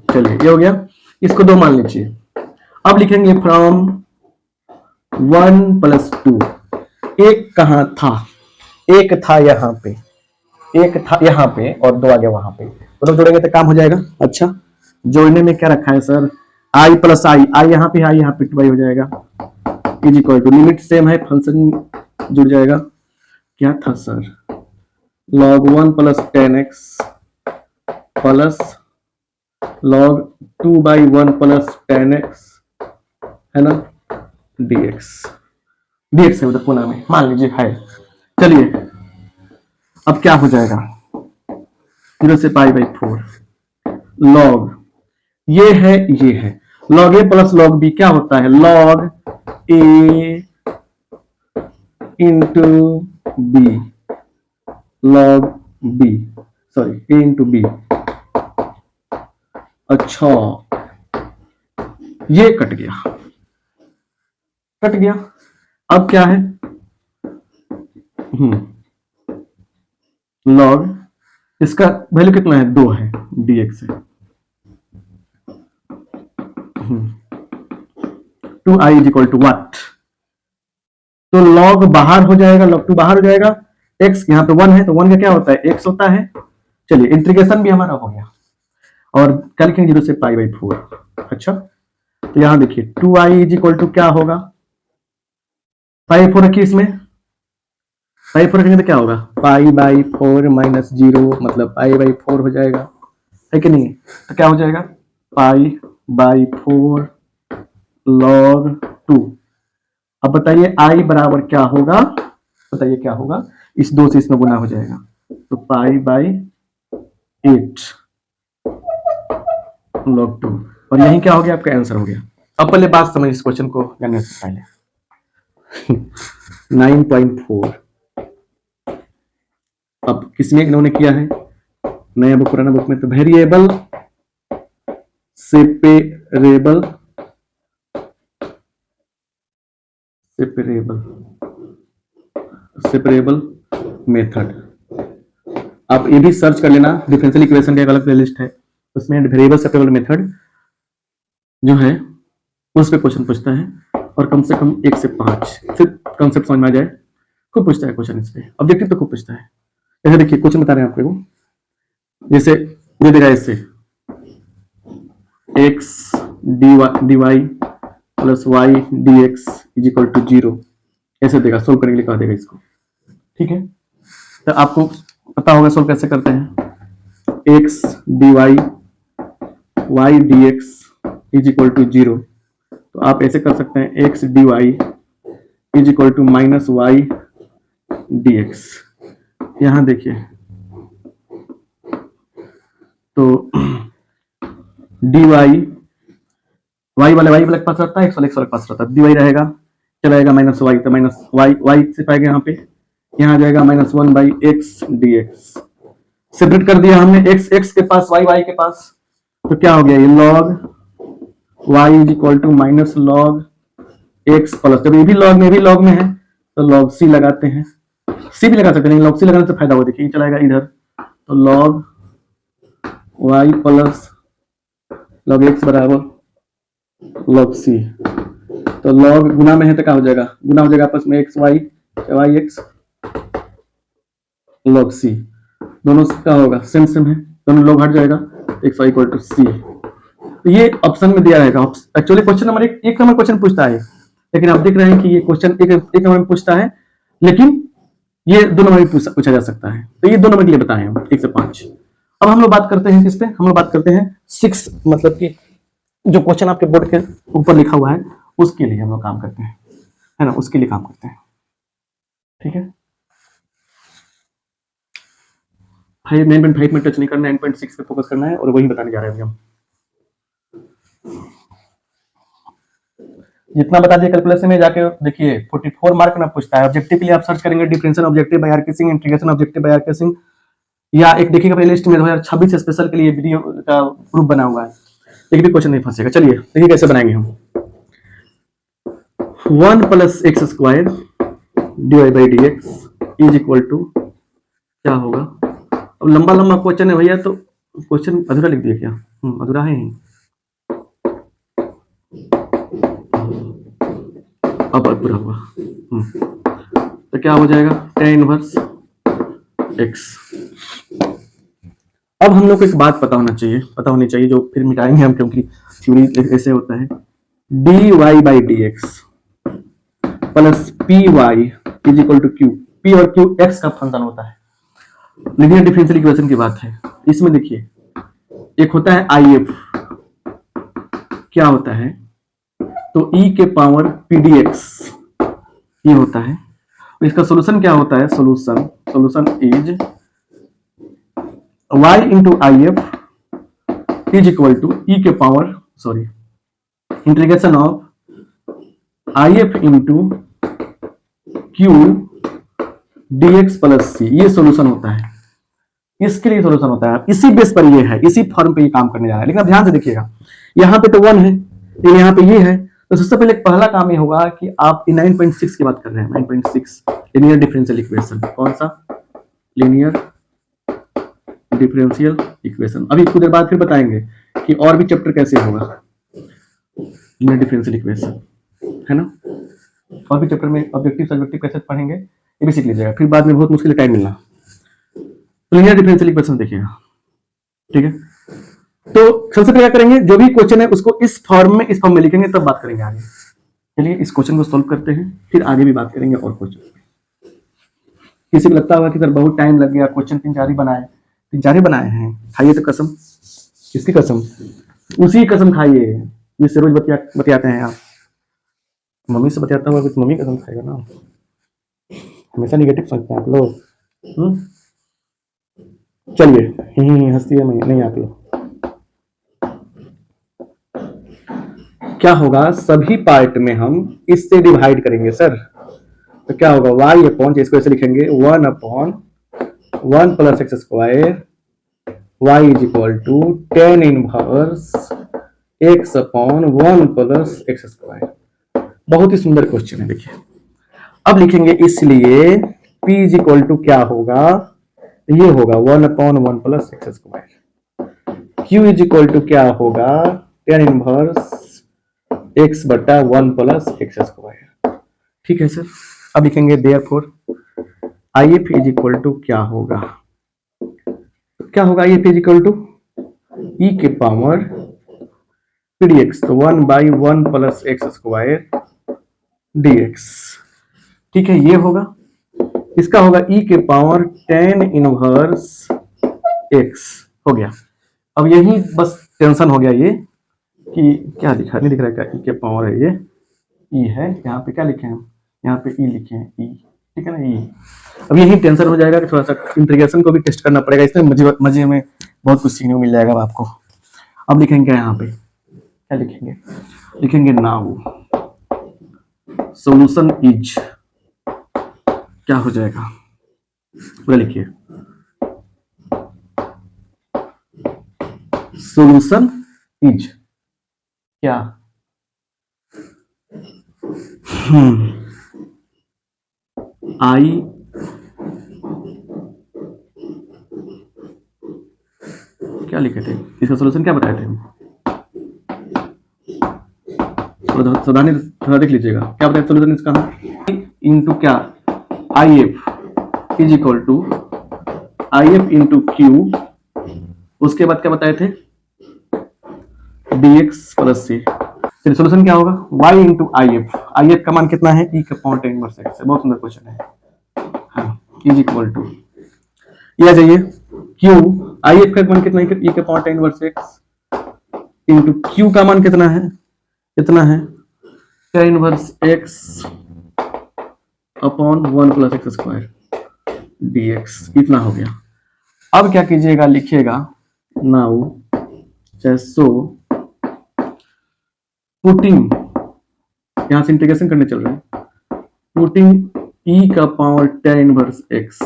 चलिए ये हो गया, इसको 2 मान लीजिए। अब लिखेंगे फ्रॉम 1 प्लस 2, एक कहाँ था, एक था यहाँ पे, एक था यहाँ पे और 2 आ गया वहां पे, मतलब जोड़ेंगे तो काम हो जाएगा। अच्छा जोड़ने में क्या रखा है सर, आई प्लस आई, आई यहाँ पे आई यहाँ पे 2 हो जाएगा, is equal to limit same है, फंक्शन जुड़ जाएगा। क्या था sir, log 1 plus 10x plus log 2 by 1 plus 10x, है ना, dx, dx है उधर पुनः में मान लीजिए है। चलिए अब क्या हो जाएगा, 0 से पाई बाई 4 log ये है log a plus log b क्या होता है, log a into b, log b, sorry a into b। अच्छा ये कट गया, अब क्या है, log इसका वैल्यू कितना है 2 है, dx है 2i is equal to what, तो log बाहर हो जाएगा, log 2 बाहर हो जाएगा, x यहाँ पे 1 है तो 1 का क्या होता है x होता है। चलिए इंटीग्रेशन भी हमारा हो गया, और क्या लिखेंगे 0 से पाई बाई 4। अच्छा तो यहां देखिए 2i इज इक्वल टू क्या होगा, पाई 4 रखिए, इसमें पाई 4 रखेंगे तो क्या होगा, पाई बाई 4 माइनस 0 मतलब पाई बाई 4 हो जाएगा, है कि नहीं, तो क्या हो जाएगा पाई बाई 4 log 2। अब बताइए i बराबर क्या होगा, बताइए क्या होगा, इस 2 से इसमें गुना हो जाएगा, तो पाई बाई 8 log 2, और यही क्या हो गया आपका आंसर हो गया। अब पहले बात समझ इस क्वेश्चन को जानने से पहले, 9.4। अब किसमें इन्होंने किया है, नया बुक पुराना बुक में, तो variable separable separable separable method. आप ये भी सर्च कर लेना, डिफरेंशियल इक्वेशन का एक अलग प्लेलिस्ट है, उसमें वेरिएबल सेपरेबल मेथड जो है उस पे क्वेश्चन पूछता है, और कम से कम 1 से 5 सिर्फ कॉन्सेप्ट समझ में आ जाए, खूब पूछता है क्वेश्चन इस पे, ऑब्जेक्टिव तो खूब पूछता है। जैसे देखिए क्वेश्चन बता रहे हैं आपको, जैसे ये देगा इससे x dy plus y dx is equal to 0, ऐसे देगा, सोल्व करने के लिए कहा देगा इसको, ठीक है। तो आपको पता होगा सोल्व कैसे करते हैं, x dy y dx is equal to 0, तो आप ऐसे कर सकते हैं x dy is equal to minus y dx। यहां देखिए तो dy y वाले y वाले के पास रहता है, x वाले के पास रहता है, dy रहेगा, चला जाएगा माइनस y, तो माइनस y से पाएगा यहाँ पे, यहाँ आ जाएगा minus 1 by x dx। Separate कर दिया हमने x के पास, y के पास, तो क्या हो गया ये log y is equal to minus log x plus, जब ये भी लॉग में है तो log c लगाते हैं, c भी लगा सकते हैं, log c लगाने से फायदा हो, देखिए चलाएगा इधर, तो log y plus log x बराबर log c, तो log गुना में है तो क्या हो जाएगा, गुना हो जाएगा आपस में x y x log c, दोनों क्या होगा सेम है, दोनों log हट जाएगा, x y equal to c। तो ये ऑप्शन में दिया रहेगा, एक्चुअली क्वेश्चन नंबर एक नंबर क्वेश्चन पूछता है, लेकिन आप देख रहे हैं कि ये क्वेश्चन एक नंबर में पूछता है, लेकिन ये 2 नंबर में पूछा जा सकता है, तो ये 2 नंबर के लिए बताए हम 1 से 5। अब हम लोग बात करते हैं किस पे, हम लोग बात करते हैं 6, मतलब कि जो क्वेश्चन आपके बोर्ड के ऊपर लिखा हुआ है उसके लिए हम लोग काम करते हैं, है ना, उसके लिए काम करते हैं, ठीक है। 9.5 में टच नहीं करना, 9.6 पे फोकस करना है, और वही बताने जा रहे हैं हम। जितना बता दिया कैलकुलेशन में जाके देखिए 44 मार्क ना पूछता है। ऑब्जेक्टिव के लिए आप सर्च करेंगे डिफरेंशियल ऑब्जेक्टिव बाय आर्केसिंग, इंटीग्रेशन ऑब्जेक्टिव बाय आर्केसिंग, या एक देखिएगा प्लेलिस्ट में 2026 स्पेशल के लिए वीडियो का ग्रुप बना हुआ है, एक भी क्वेश्चन नहीं फंसेगा। चलिए देखिए कैसे बनाएंगे हम, 1 plus x square d by D x is equal to क्या होगा। अब लंबा लंबा क्वेश्चन है भैया, तो क्वेश्चन अधूरा लिख दिया क्या, अधूरा है ही, अब पूरा होगा। तो क्या हो जाएगा, tan इनवर्स x। अब हम लोग को एक बात पता होनी चाहिए जो फिर मिटाएंगे हम, क्योंकि थ्योरी ऐसे होता है, dy by dx plus py is equal to q, p और q x का फंक्शन होता है, लीनियर डिफरेंशियल इक्वेशन की बात है। इसमें देखिए एक होता है if, क्या होता है, तो e के पावर pdx ये होता है, इसका सॉल्यूशन क्या होता है, solution is y into if is equal to e के power integration of if into q dx plus c, ये सॉल्यूशन होता है, इसके लिए सॉल्यूशन होता है, इसी बेस पर ये है, इसी फॉर्म पे ये काम करने जा रहा है। लेकिन अब ध्यान से देखिएगा, यहाँ पे तो 1 है, लेकिन यहाँ पे ये है, तो सबसे पहले पहला काम ये होगा कि आप 9.6 की बात कर रहे हैं, 9.6 लीनियर डिफरेंशियल इक्वेशन, कौन सा, लीनियर डिफरेंशियल इक्वेशन। अभी कुछ देर बाद फिर बताएंगे कि और भी चैप्टर कैसे होगा लीनियर डिफरेंशियल इक्वेशन, है ना, और भी चैप्टर में ऑब्जेक्टिव सब्जेक्टिव कैसे पढ़ेंगे ये भी सीख लीजिएगा, फिर बाद में बहुत मुश्किल टाइम मिलना। लीनियर डिफरेंशियल इक्वेशन देखिएगा, ठीक है। तो सबसे पहले क्या करेंगे, जो भी क्वेश्चन है उसको इस फॉर्म में लिखेंगे, तब बात करेंगे आगे। चलिए इस क्वेश्चन को सॉल्व करते हैं, फिर आगे भी बात करेंगे और क्वेश्चन। किसी को लगता होगा कि सर बहुत टाइम लग गया, क्वेश्चन 3-4 ही बनाए हैं, खाइए तो कसम, किसकी कसम, उसी कसम खाइए जिससे रोज बतियाते हैं आप। मम्मी से बतियाता हुआ तो मम्मी कसम खाएगा ना, हमेशा निगेटिव सोचते हैं आप लोग। चलिए हंसती है नहीं आप लोग। क्या होगा, सभी पार्ट में हम इससे डिवाइड करेंगे सर, तो क्या होगा y अपॉन, इसको ऐसे लिखेंगे 1 upon 1 plus x square y is equal to tan inverse x upon 1 plus x square. बहुत ही सुंदर क्वेश्चन है। देखिए अब लिखेंगे, इसलिए p इज इक्वल टू क्या होगा, ये होगा 1 upon 1 plus x square. q is equal to क्या होगा, टेन इनवर्स एक्स बटा 1 प्लस एक्स स्क्वायर। ठीक है सर। अब लिखेंगे therefore I F is equal to क्या होगा, क्या होगा I F is equal to E के पावर पी डी एक्स, तो 1 by 1 plus x square D X. ठीक है, ये होगा। इसका होगा ई के पावर टेन इनवर्स एक्स हो गया। अब यही बस टेंशन हो गया ये कि क्या दिखा, नहीं दिख रहा है क्या, ई के पावर है ये, ई है, यहाँ पे क्या लिखे हैं, यहाँ पे ई लिखे हैं, ई, ठीक है ना, ई। अब यही टेंशन हो जाएगा कि थोड़ा सा इंटीग्रेशन को भी टेस्ट करना पड़ेगा, इसमें मजे में बहुत कुछ सीखने को मिल जाएगा आपको। अब लिखेंगे क्या, यहाँ पे क्या लिखेंगे, लिखेंगे नाउ सॉल्यूशन इज, क्या हो जाएगा पूरा लिखिए, सॉल्यूशन इज क्या, आई क्या लिखे थे, इसका सॉल्यूशन क्या बताए थे हम, सावधानी थोड़ा देख लीजिएगा, क्या बताया सॉल्यूशन इसका हम, इनटू क्या, I F is equal to I F into q, उसके बाद क्या बताए थे, डी एक्स प्लस सी। फिर सोल्यूशन क्या होगा, y इंटू आई एफ का मान कितना है, ई के पावर टेन इनवर्स एक्स है। बहुत सुंदर क्वेश्चन है। हाँ, इज इक्वल टू, ये आ जाइए q, आई एफ का मान कितना है, ई के power tan inverse x into Q का मान कितना है, कितना है ten inverse x upon 1 plus x square D x, इतना हो गया। अब क्या कीजिएगा, लिखिएगा नाउ सो पुटिंग, यहां से इंटीग्रेशन करने चल रहे हैं, पुटिंग ई का power tan inverse x,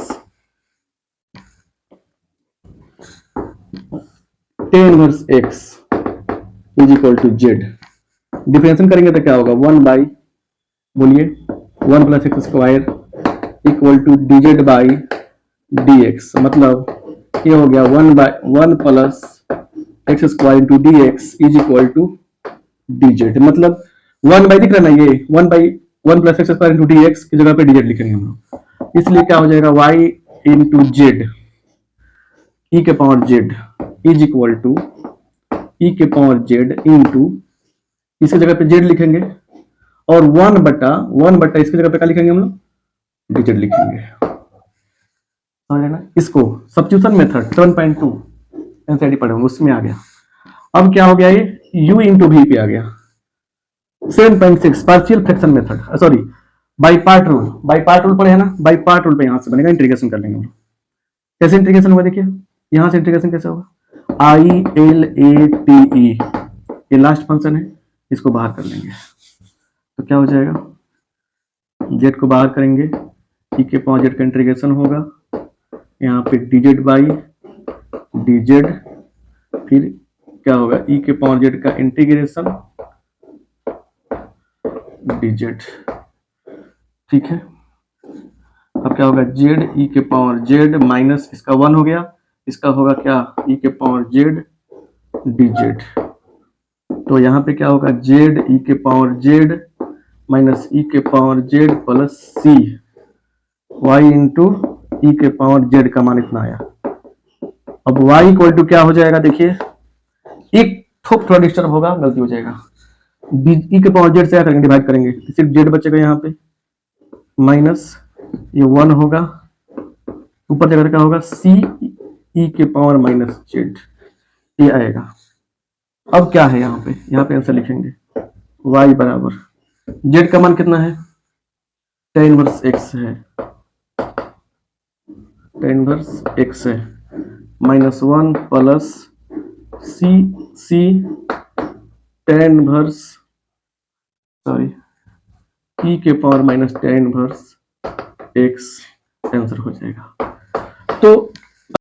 tan inverse x is equal to z, differentiation करेंगे तो क्या होगा, 1 बाई, बोलिए 1 plus x square equal to d z by D x, मतलब ये हो गया 1 by 1 plus x square into d x is equal to d z, मतलब 1 बाई दिख रहा ना, ये 1 by 1 plus x square into d x की जगह पे डी जेड लिखेंगे हम लोग, इसलिए क्या हो जाएगा y इंटू जेड ई के power Z is equal to E के पावर जेड इंटू, इसकी जगह पे जेड लिखेंगे और 1 बटा इसकी जगह पे क्या लिखेंगे हम लोग, डी जेड लिखेंगे, समझ ना। इसको सब्स्टिट्यूशन मेथड 7.2 एनसीईआरटी पढ़े होंगे, उसमें आ गया। अब क्या हो गया, ये u इंटू v पे आ गया, 7.6 partial fraction method, sorry by part rule, by part rule पढ़े है ना, बाई पार्ट रूल पे यहां से बनेगा, इंटीग्रेशन कर लेंगे। कैसे इंटीग्रेशन होगा, देखिए यहां से इंटीग्रेशन कैसे होगा, I L A T E, ये लास्ट फंक्शन है, इसको बाहर कर लेंगे तो क्या हो जाएगा, जेड को बाहर करेंगे, ई के पावर जेड का इंटीग्रेशन होगा, यहाँ पे D z by D Z, फिर क्या होगा, ई के पावर जेड का इंटीग्रेशन डी जेड, ठीक है। अब क्या होगा, जेड ई के पावर जेड माइनस इसका 1 हो गया, इसका होगा क्या, ई के पावर जेड डी जेड, तो यहाँ पे क्या होगा, जेड ई के पावर जेड माइनस ई के पावर जेड प्लस सी वाई इंटू ई के पावर जेड का मान इतना आया। अब वाई इक्वल टू क्या हो जाएगा, देखिए एक थोड़ा डिस्टर्ब होगा, गलती हो जाएगा, ई के पावर जेड से क्या करेंगे, डिवाइड करेंगे, सिर्फ जेड बचेगा यहाँ पे, माइनस ये 1 होगा, ऊपर जगह क्या होगा, सी ई के पावर माइनस जेड, ये आएगा। अब क्या है यहाँ पे आंसर लिखेंगे, y बराबर जेड का मान कितना है, टेन इनवर्स एक्स है, टेन इनवर्स एक्स है, माइनस 1 प्लस सी टेन इनवर्स, सॉरी ई के power minus ten inverse x answer हो जाएगा। तो